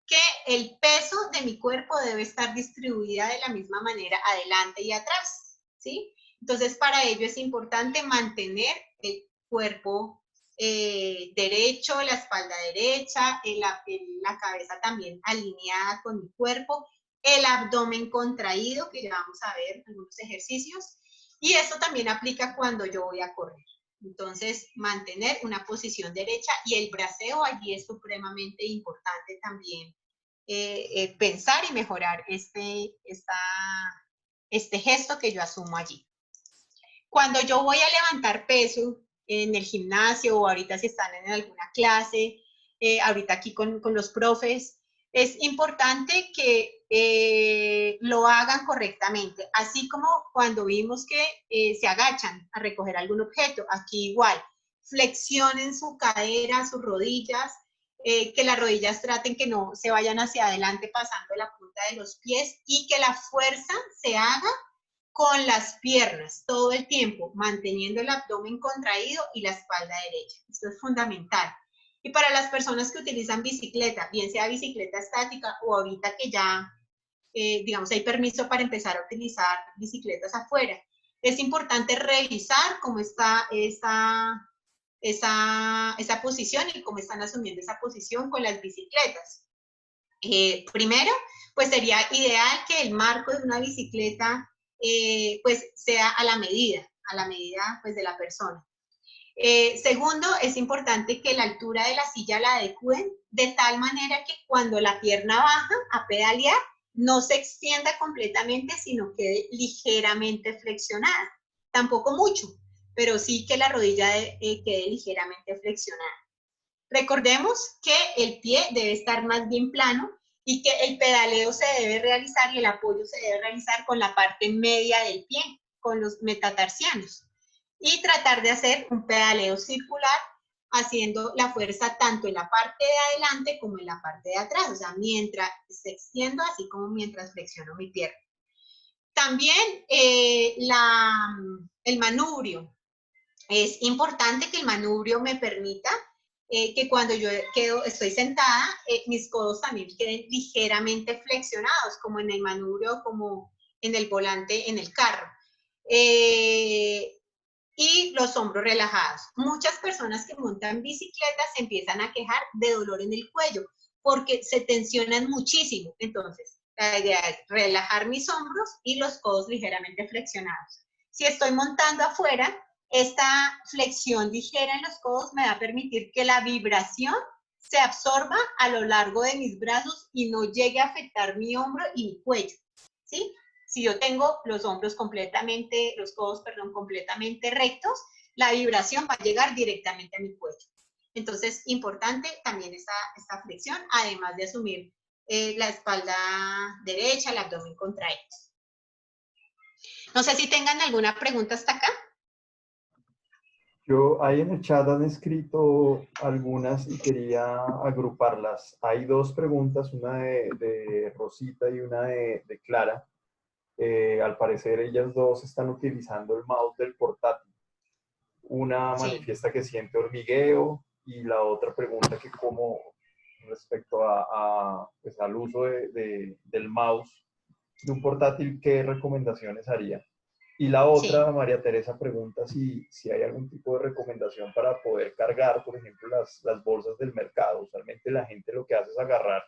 que el peso de mi cuerpo debe estar distribuida de la misma manera adelante y atrás, ¿sí? Entonces, para ello es importante mantener el cuerpo derecho, la espalda derecha, la cabeza también alineada con mi cuerpo, el abdomen contraído, que ya vamos a ver algunos ejercicios, y eso también aplica cuando yo voy a correr. Entonces, mantener una posición derecha y el braceo allí es supremamente importante también pensar y mejorar este gesto que yo asumo allí. Cuando yo voy a levantar peso en el gimnasio o ahorita si están en alguna clase, ahorita aquí con los profes, es importante que lo hagan correctamente, así como cuando vimos que se agachan a recoger algún objeto, aquí igual, flexionen su cadera, sus rodillas, que las rodillas traten que no se vayan hacia adelante pasando la punta de los pies y que la fuerza se haga con las piernas todo el tiempo, manteniendo el abdomen contraído y la espalda derecha. Esto es fundamental. Y para las personas que utilizan bicicleta, bien sea bicicleta estática o ahorita que ya, digamos, hay permiso para empezar a utilizar bicicletas afuera, es importante revisar cómo está esa posición y cómo están asumiendo esa posición con las bicicletas. Primero, pues sería ideal que el marco de una bicicleta pues sea a la medida pues de la persona. Segundo, es importante que la altura de la silla la adecúen de tal manera que cuando la pierna baja a pedalear, no se extienda completamente, sino quede ligeramente flexionada. Tampoco mucho, pero sí que la rodilla quede ligeramente flexionada. Recordemos que el pie debe estar más bien plano y que el pedaleo se debe realizar y el apoyo se debe realizar con la parte media del pie, con los metatarsianos. Y tratar de hacer un pedaleo circular, haciendo la fuerza tanto en la parte de adelante como en la parte de atrás, o sea, mientras se extiendo, así como mientras flexiono mi pierna. También el manubrio. Es importante que el manubrio me permita que cuando yo estoy sentada, mis codos también queden ligeramente flexionados, como en el manubrio, como en el volante, en el carro. Y los hombros relajados. Muchas personas que montan bicicletas se empiezan a quejar de dolor en el cuello porque se tensionan muchísimo. Entonces, la idea es relajar mis hombros y los codos ligeramente flexionados. Si estoy montando afuera, esta flexión ligera en los codos me va a permitir que la vibración se absorba a lo largo de mis brazos y no llegue a afectar mi hombro y mi cuello, ¿sí? Si yo tengo los hombros completamente, los codos, perdón, completamente rectos, la vibración va a llegar directamente a mi cuello. Entonces, importante también esta flexión, además de asumir la espalda derecha, el abdomen contraído. No sé si tengan alguna pregunta hasta acá. Ahí en el chat han escrito algunas y quería agruparlas. Hay dos preguntas, una de Rosita y una de Clara. Al parecer ellas dos están utilizando el mouse del portátil. Una manifiesta que siente hormigueo y la otra pregunta que cómo respecto pues al uso del mouse de un portátil, ¿qué recomendaciones haría? Y la otra, María Teresa pregunta si hay algún tipo de recomendación para poder cargar, por ejemplo, las bolsas del mercado. Usualmente la gente lo que hace es agarrar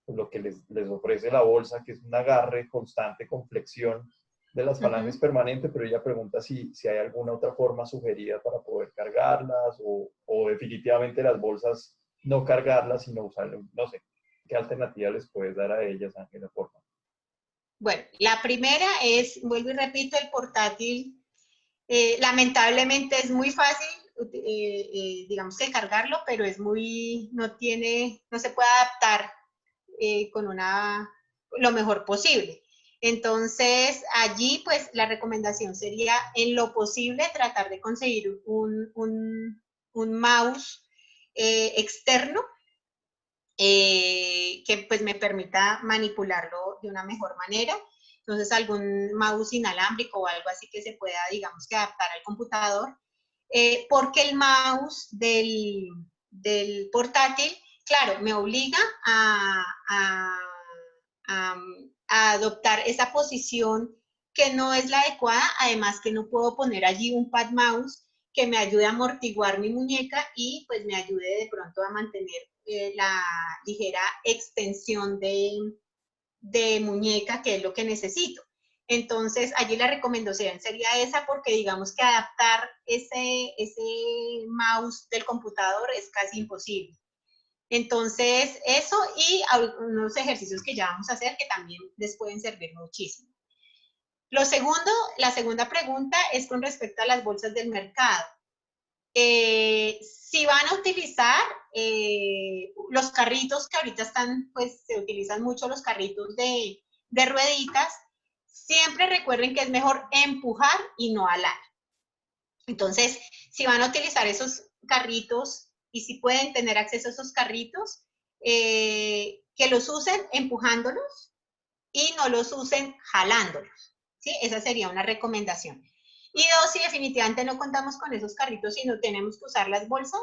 pues, lo que les ofrece la bolsa, que es un agarre constante con flexión de las falanges permanente, pero ella pregunta si hay alguna otra forma sugerida para poder cargarlas o definitivamente las bolsas no cargarlas, sino usarlas. No sé, ¿qué alternativa les puedes dar a ellas, Ángela, por favor? Bueno, la primera es, vuelvo y repito, el portátil. Lamentablemente es muy fácil, digamos que cargarlo, pero es no se puede adaptar con lo mejor posible. Entonces, allí, pues, la recomendación sería, en lo posible, tratar de conseguir un mouse externo que, pues, me permita manipularlo de una mejor manera. Entonces, algún mouse inalámbrico o algo así que se pueda, digamos, que adaptar al computador, porque el mouse del portátil claro, me obliga a adoptar esa posición que no es la adecuada, además que no puedo poner allí un pad mouse que me ayude a amortiguar mi muñeca y pues me ayude de pronto a mantener la ligera extensión de muñeca, que es lo que necesito. Entonces, allí la recomendación sería esa, porque digamos que adaptar ese mouse del computador es casi imposible. Entonces, eso y algunos ejercicios que ya vamos a hacer que también les pueden servir muchísimo. Lo segundo, la segunda pregunta es con respecto a las bolsas del mercado. Si van a utilizar los carritos que ahorita están, pues se utilizan mucho los carritos de rueditas, siempre recuerden que es mejor empujar y no alar. Entonces, si van a utilizar esos carritos y si pueden tener acceso a esos carritos, que los usen empujándolos y no los usen jalándolos, ¿sí? Esa sería una recomendación. Y dos, si definitivamente no contamos con esos carritos y no tenemos que usar las bolsas,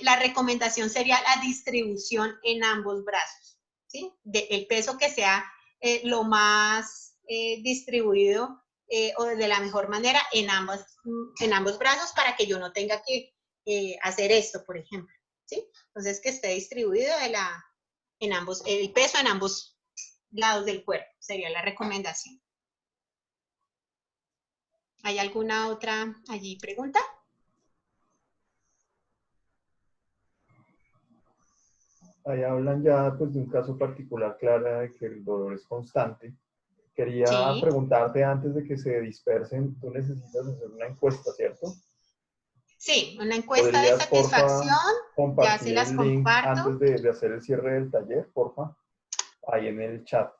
la recomendación sería la distribución en ambos brazos, ¿sí? El peso que sea lo más distribuido o de la mejor manera en ambos brazos, para que yo no tenga que hacer esto, por ejemplo, ¿sí? Entonces, que esté distribuido el peso en ambos lados del cuerpo, sería la recomendación. ¿Hay alguna otra allí pregunta? Ahí hablan ya pues, de un caso particular, Clara, de que el dolor es constante. Quería Sí. preguntarte antes de que se dispersen, tú necesitas hacer una encuesta, ¿cierto? Sí, una encuesta de ¿Podrías, porfa, satisfacción, ya se compartir las el link comparto. antes de hacer el cierre del taller, porfa? Ahí en el chat.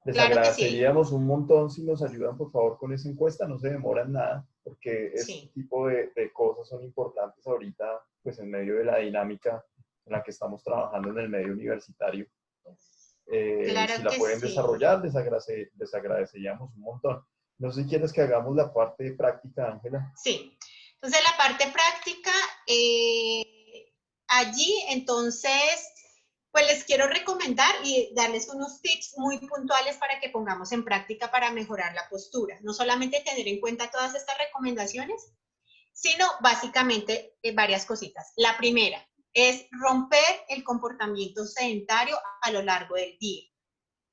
Les Claro que sí. agradeceríamos un montón si nos ayudan, por favor, con esa encuesta. No se demoran nada, porque este Sí, tipo de cosas son importantes ahorita, pues en medio de la dinámica en la que estamos trabajando en el medio universitario. Si claro la que pueden sí. desarrollar, les agradeceríamos un montón. No sé si quieres que hagamos la parte práctica, Ángela. Sí. Entonces, la parte práctica, allí, entonces, pues les quiero recomendar y darles unos tips muy puntuales para que pongamos en práctica para mejorar la postura. No solamente tener en cuenta todas estas recomendaciones, sino básicamente varias cositas. La primera es romper el comportamiento sedentario a lo largo del día.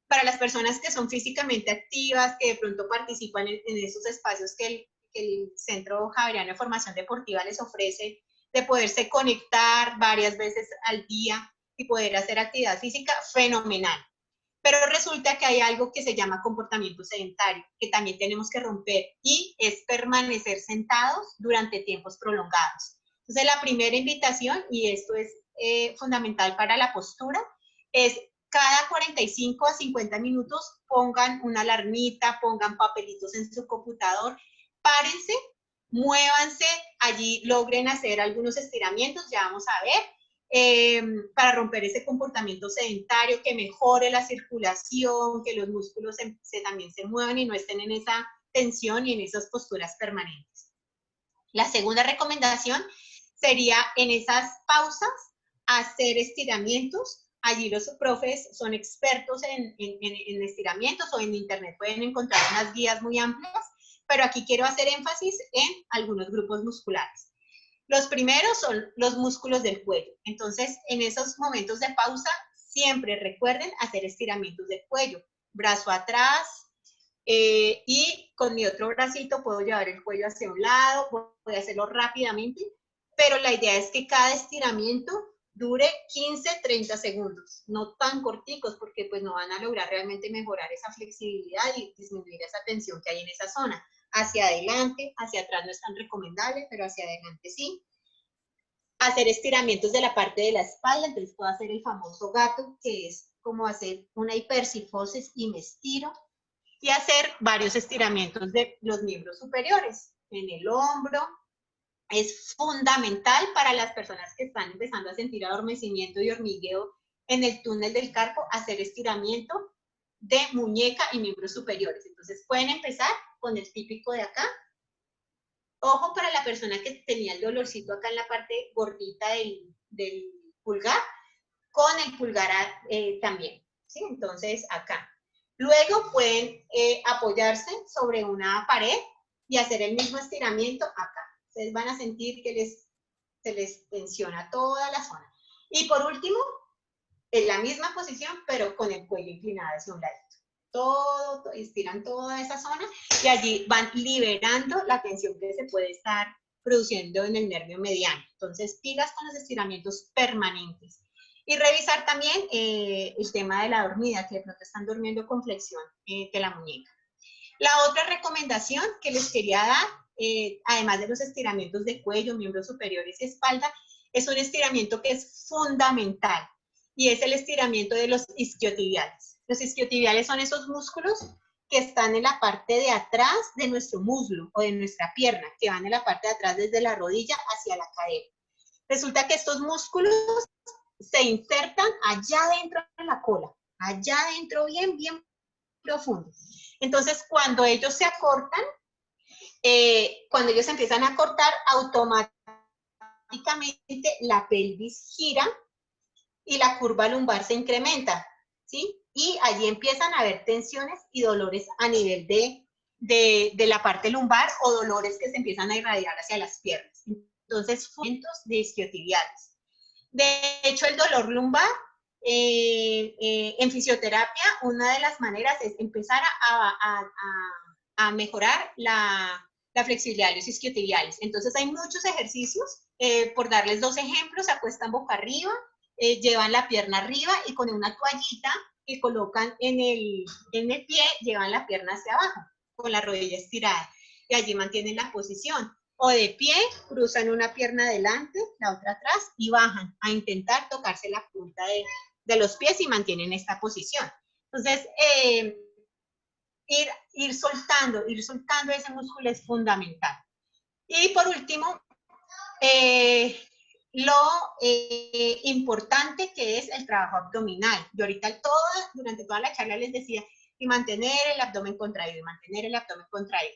Para las personas que son físicamente activas, que de pronto participan en esos espacios que el Centro Javeriano de Formación Deportiva les ofrece, de poderse conectar varias veces al día y poder hacer actividad física, fenomenal. Pero resulta que hay algo que se llama comportamiento sedentario, que también tenemos que romper, y es permanecer sentados durante tiempos prolongados. Entonces, la primera invitación, y esto es fundamental para la postura, es cada 45 a 50 minutos pongan una alarmita, pongan papelitos en su computador, párense, muévanse, allí logren hacer algunos estiramientos, ya vamos a ver, para romper ese comportamiento sedentario, que mejore la circulación, que los músculos también se muevan y no estén en esa tensión y en esas posturas permanentes. La segunda recomendación sería en esas pausas hacer estiramientos. Allí los profes son expertos en estiramientos, o en internet pueden encontrar unas guías muy amplias, pero aquí quiero hacer énfasis en algunos grupos musculares. Los primeros son los músculos del cuello. Entonces, en esos momentos de pausa, siempre recuerden hacer estiramientos del cuello. Brazo atrás, y con mi otro bracito puedo llevar el cuello hacia un lado, voy a hacerlo rápidamente, pero la idea es que cada estiramiento dure 15-30 segundos, no tan corticos, porque pues no van a lograr realmente mejorar esa flexibilidad y disminuir esa tensión que hay en esa zona. Hacia adelante, hacia atrás no es tan recomendable, pero hacia adelante sí. Hacer estiramientos de la parte de la espalda, entonces puedo hacer el famoso gato, que es como hacer una hipercifosis y me estiro, y hacer varios estiramientos de los miembros superiores, en el hombro. Es fundamental para las personas que están empezando a sentir adormecimiento y hormigueo en el túnel del carpo, hacer estiramiento de muñeca y miembros superiores. Entonces pueden empezar con el típico de acá. Ojo para la persona que tenía el dolorcito acá en la parte gordita del pulgar, con el pulgar también, ¿sí? Entonces, acá. Luego pueden apoyarse sobre una pared y hacer el mismo estiramiento acá. Ustedes van a sentir que se les tensiona toda la zona. Y por último, en la misma posición, pero con el cuello inclinado hacia un ladito. Todo, estiran toda esa zona y allí van liberando la tensión que se puede estar produciendo en el nervio mediano. Entonces, pilas con los estiramientos permanentes. Y revisar también el tema de la dormida, que de pronto están durmiendo con flexión de la muñeca. La otra recomendación que les quería dar, además de los estiramientos de cuello, miembros superiores y espalda, es un estiramiento que es fundamental y es el estiramiento de los isquiotibiales. Los isquiotibiales son esos músculos que están en la parte de atrás de nuestro muslo o de nuestra pierna, que van en la parte de atrás desde la rodilla hacia la cadera. Resulta que estos músculos se insertan allá dentro de la cola, allá adentro bien, bien profundo. Entonces, cuando ellos se acortan, cuando ellos empiezan a cortar, automáticamente la pelvis gira y la curva lumbar se incrementa, ¿sí? Y allí empiezan a haber tensiones y dolores a nivel de la parte lumbar o dolores que se empiezan a irradiar hacia las piernas. Entonces, fundamentos de isquiotibiales. De hecho, el dolor lumbar, en fisioterapia, una de las maneras es empezar a mejorar la flexibilidad de los isquiotibiales. Entonces, hay muchos ejercicios, por darles dos ejemplos: se acuestan boca arriba, llevan la pierna arriba y con una toallita que colocan en el pie, llevan la pierna hacia abajo, con la rodilla estirada, y allí mantienen la posición. O de pie, cruzan una pierna adelante, la otra atrás y bajan a intentar tocarse la punta de los pies y mantienen esta posición. Entonces, ir soltando ese músculo es fundamental. Y por último, lo importante que es el trabajo abdominal. Yo ahorita durante toda la charla les decía, y mantener el abdomen contraído, y mantener el abdomen contraído.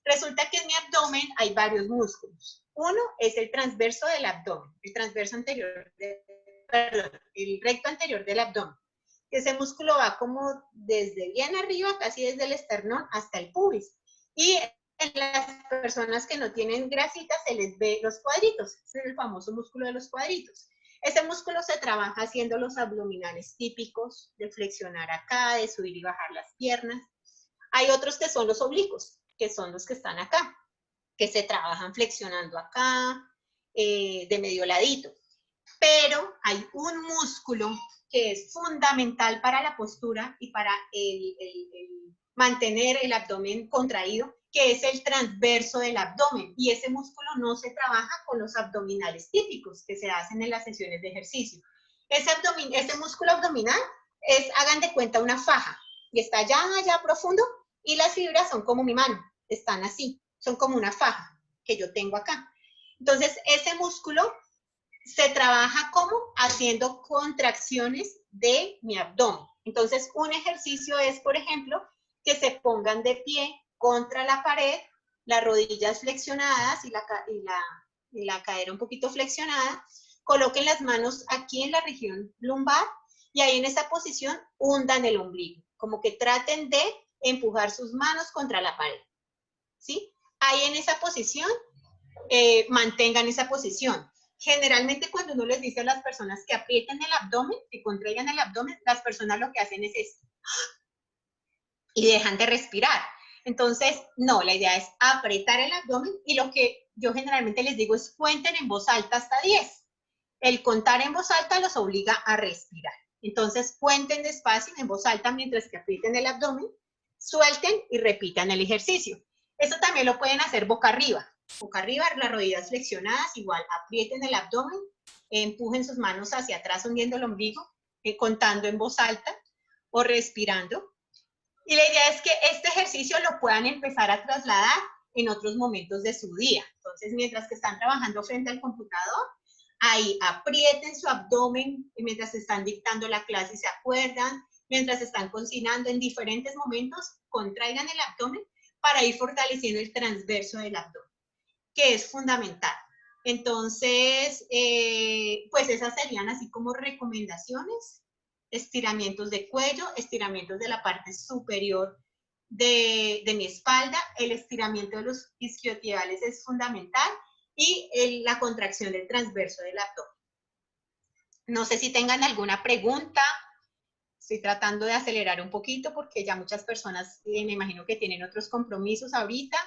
Resulta que en mi abdomen hay varios músculos. Uno es el transverso del abdomen, el transverso anterior, el recto anterior del abdomen. Ese músculo va como desde bien arriba, casi desde el esternón hasta el pubis. Y en las personas que no tienen grasita se les ve los cuadritos. Ese es el famoso músculo de los cuadritos. Ese músculo se trabaja haciendo los abdominales típicos, de flexionar acá, de subir y bajar las piernas. Hay otros que son los oblicuos, que son los que están acá, que se trabajan flexionando acá, de medio ladito. Pero hay un músculo que es fundamental para la postura y para mantener el abdomen contraído, que es el transverso del abdomen. Y ese músculo no se trabaja con los abdominales típicos que se hacen en las sesiones de ejercicio. Ese músculo abdominal es, hagan de cuenta, una faja, y está allá profundo, y las fibras son como mi mano, están así, son como una faja que yo tengo acá. Entonces, ese músculo se trabaja como haciendo contracciones de mi abdomen. Entonces, un ejercicio es, por ejemplo, que se pongan de pie contra la pared, las rodillas flexionadas y la cadera un poquito flexionada, coloquen las manos aquí en la región lumbar y ahí en esa posición hundan el ombligo, como que traten de empujar sus manos contra la pared, ¿sí? Ahí en esa posición, mantengan esa posición. Generalmente cuando uno les dice a las personas que aprieten el abdomen, que contraigan el abdomen, las personas lo que hacen es esto y dejan de respirar. Entonces, no, la idea es apretar el abdomen y lo que yo generalmente les digo es cuenten en voz alta hasta 10. El contar en voz alta los obliga a respirar. Entonces, cuenten despacio en voz alta mientras que aprieten el abdomen, suelten y repitan el ejercicio. Eso también lo pueden hacer boca arriba. Boca arriba, las rodillas flexionadas, igual aprieten el abdomen, empujen sus manos hacia atrás hundiendo el ombligo, contando en voz alta o respirando. Y la idea es que este ejercicio lo puedan empezar a trasladar en otros momentos de su día. Entonces, mientras que están trabajando frente al computador, ahí aprieten su abdomen mientras están dictando la clase y se acuerdan, mientras están cocinando, en diferentes momentos, contraigan el abdomen para ir fortaleciendo el transverso del abdomen, que es fundamental. Entonces, pues esas serían así como recomendaciones. Estiramientos de cuello, estiramientos de la parte superior de mi espalda, el estiramiento de los isquiotibiales es fundamental y la contracción del transverso del abdomen. No sé si tengan alguna pregunta. Estoy tratando de acelerar un poquito porque ya muchas personas me imagino que tienen otros compromisos ahorita.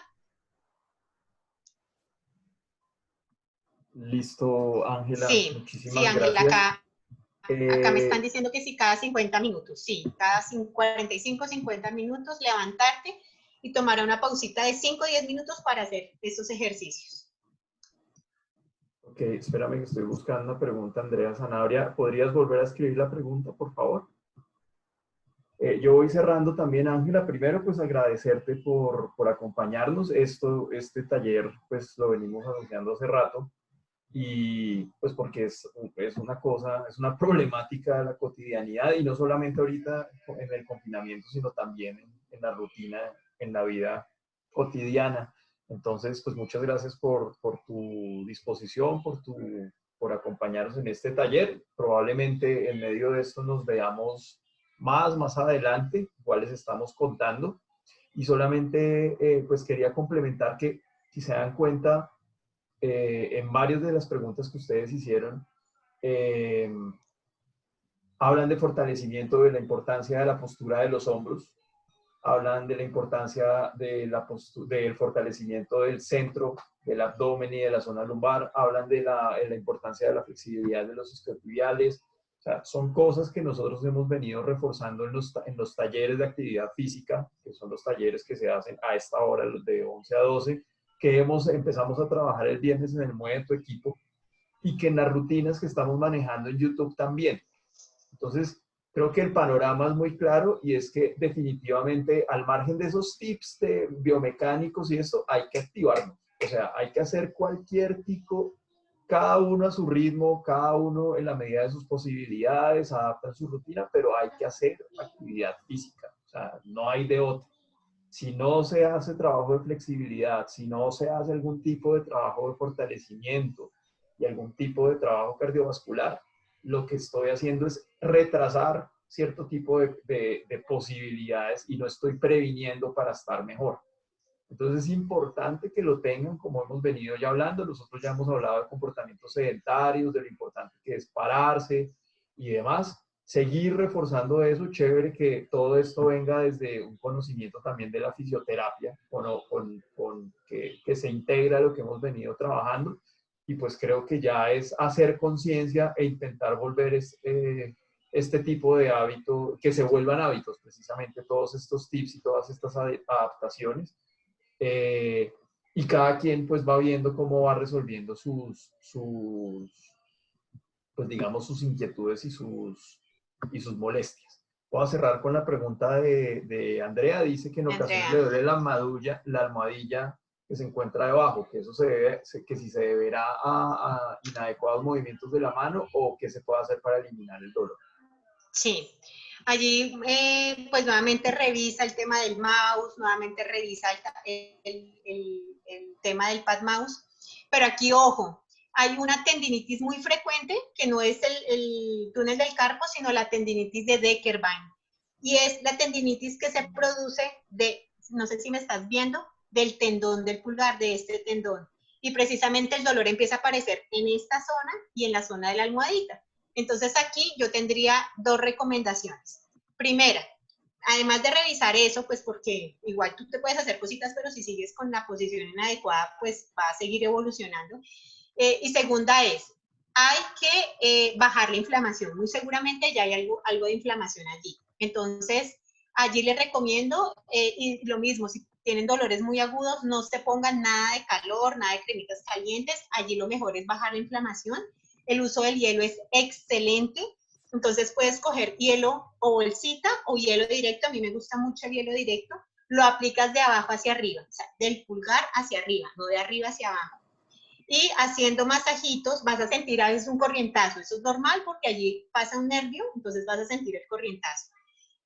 Listo, Ángela. Sí, Muchísimas sí, Ángela, gracias. acá me están diciendo que sí, cada 50 minutos, sí, cada 45, 50 minutos levantarte y tomar una pausita de 5 o 10 minutos para hacer esos ejercicios. Ok, espérame que estoy buscando una pregunta, Andrea Sanabria. ¿Podrías volver a escribir la pregunta, por favor? Yo voy cerrando también, Ángela. Primero, pues agradecerte por acompañarnos. Este taller, pues lo venimos anunciando hace rato. Y pues porque es una cosa, es una problemática de la cotidianidad y no solamente ahorita en el confinamiento, sino también en la rutina, en la vida cotidiana. Entonces, pues muchas gracias por tu disposición, por acompañarnos en este taller. Probablemente en medio de esto nos veamos más adelante, igual les estamos contando. Y solamente pues quería complementar que si se dan cuenta, en varias de las preguntas que ustedes hicieron, hablan de fortalecimiento, de la importancia de la postura de los hombros, hablan de la importancia de del fortalecimiento del centro, del abdomen y de la zona lumbar, hablan de la importancia de la flexibilidad de los isquiotibiales. O sea, son cosas que nosotros hemos venido reforzando en los talleres de actividad física, que son los talleres que se hacen a esta hora, los de 11 a 12, que empezamos a trabajar el viernes en el Mueve tu Equipo y que en las rutinas que estamos manejando en YouTube también. Entonces, creo que el panorama es muy claro y es que definitivamente al margen de esos tips de biomecánicos y eso, hay que activarnos. O sea, hay que hacer cualquier tipo, cada uno a su ritmo, cada uno en la medida de sus posibilidades, adaptar su rutina, pero hay que hacer actividad física. O sea, no hay de otra. Si no se hace trabajo de flexibilidad, si no se hace algún tipo de trabajo de fortalecimiento y algún tipo de trabajo cardiovascular, lo que estoy haciendo es retrasar cierto tipo de posibilidades y no estoy previniendo para estar mejor. Entonces es importante que lo tengan, como hemos venido ya hablando. Nosotros ya hemos hablado de comportamientos sedentarios, de lo importante que es pararse y demás. Seguir reforzando eso, chévere que todo esto venga desde un conocimiento también de la fisioterapia, que se integra a lo que hemos venido trabajando. Y pues creo que ya es hacer conciencia e intentar volver este tipo de hábito, que se vuelvan hábitos, precisamente todos estos tips y todas estas adaptaciones. Y cada quien pues va viendo cómo va resolviendo pues digamos, sus inquietudes y sus molestias. Voy a cerrar con la pregunta de Andrea. Dice que en ocasiones le duele la almohadilla que se encuentra debajo, que eso que si se deberá a inadecuados movimientos de la mano o qué se puede hacer para eliminar el dolor. Sí, allí pues nuevamente revisa el tema del mouse, nuevamente revisa el tema del pad mouse, pero aquí ojo, hay una tendinitis muy frecuente que no es el túnel del carpo, sino la tendinitis de Deckerbein, y es la tendinitis que se produce no sé si me estás viendo, del tendón del pulgar, de este tendón, y precisamente el dolor empieza a aparecer en esta zona y en la zona de la almohadita. Entonces aquí yo tendría dos recomendaciones. Primera, además de revisar eso, pues porque igual tú te puedes hacer cositas, pero si sigues con la posición inadecuada, pues va a seguir evolucionando. Y segunda es, hay que bajar la inflamación. Muy seguramente ya hay algo de inflamación allí. Entonces, allí les recomiendo, y lo mismo, si tienen dolores muy agudos, no se pongan nada de calor, nada de cremitas calientes. Allí lo mejor es bajar la inflamación. El uso del hielo es excelente. Entonces puedes coger hielo o bolsita o hielo directo. A mí me gusta mucho el hielo directo. Lo aplicas de abajo hacia arriba, o sea, del pulgar hacia arriba, no de arriba hacia abajo. Y haciendo masajitos vas a sentir a veces un corrientazo. Eso es normal porque allí pasa un nervio, entonces vas a sentir el corrientazo.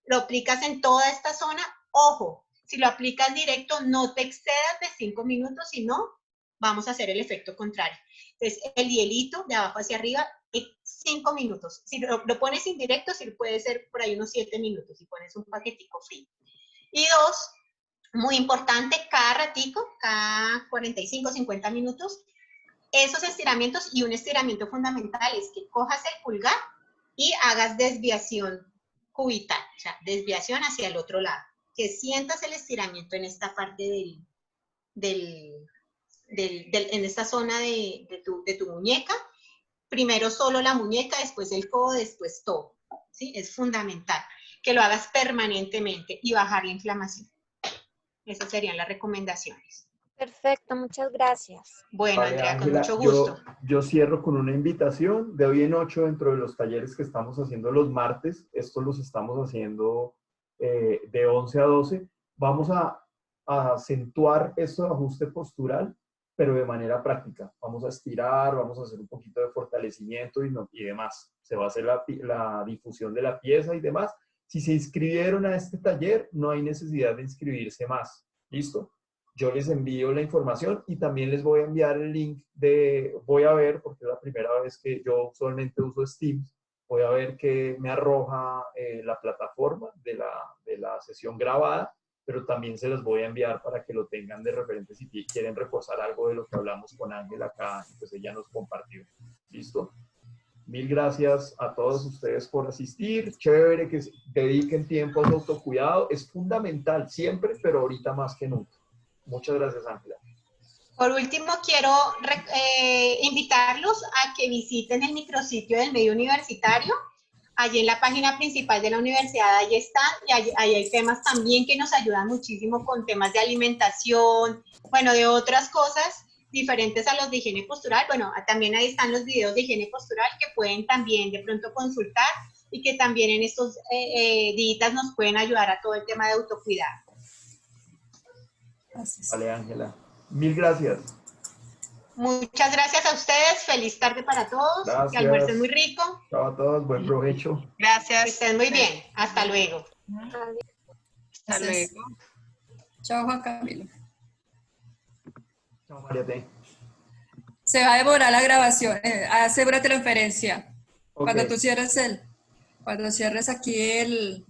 Lo aplicas en toda esta zona. Ojo, si lo aplicas directo, no te excedas de 5 minutos, sino vamos a hacer el efecto contrario. Entonces, el hielito de abajo hacia arriba, 5 minutos. Si lo pones indirecto, sí puede ser por ahí unos 7 minutos, si pones un paquetico frío. Y dos, muy importante, cada ratico, cada 45, 50 minutos, esos estiramientos, y un estiramiento fundamental es que cojas el pulgar y hagas desviación cubital, o sea, desviación hacia el otro lado, que sientas el estiramiento en esta parte en esta zona de tu muñeca, primero solo la muñeca, después el codo, después todo, ¿sí? Es fundamental que lo hagas permanentemente y bajar la inflamación. Esas serían las recomendaciones. Perfecto, muchas gracias. Bueno, Vale, Andrea, con Ángela, mucho gusto. yo cierro con una invitación. De hoy en 8, dentro de los talleres que estamos haciendo los martes, estos los estamos haciendo de 11 a 12, vamos a acentuar esto de ajuste postural, pero de manera práctica. Vamos a estirar, vamos a hacer un poquito de fortalecimiento y demás. Se va a hacer la difusión de la pieza y demás. Si se inscribieron a este taller, no hay necesidad de inscribirse más. ¿Listo? Yo les envío la información y también les voy a enviar el link voy a ver, porque es la primera vez que yo usualmente uso Steam, voy a ver que me arroja la plataforma de la sesión grabada, pero también se los voy a enviar para que lo tengan de referente si quieren reforzar algo de lo que hablamos con Ángela acá, pues ella nos compartió. ¿Listo? Mil gracias a todos ustedes por asistir. Chévere que dediquen tiempo a su autocuidado. Es fundamental siempre, pero ahorita más que nunca. Muchas gracias, Ángela. Por último, quiero invitarlos a que visiten el micrositio del medio universitario. Allí en la página principal de la universidad, ahí están, y ahí hay temas también que nos ayudan muchísimo con temas de alimentación, bueno, de otras cosas diferentes a los de higiene postural. Bueno, también ahí están los videos de higiene postural que pueden también de pronto consultar y que también en estos días nos pueden ayudar a todo el tema de autocuidado. Vale, Ángela. Mil gracias. Muchas gracias a ustedes. Feliz tarde para todos. Gracias. Que almuercen muy rico. Chao a todos. Buen provecho. Gracias. Que estén muy bien. Hasta luego. Hasta luego. Chao, Juan Camilo. Chao, María T. Se va a demorar la grabación. Asegúrate la transferencia. Ok. Cuando cierres aquí el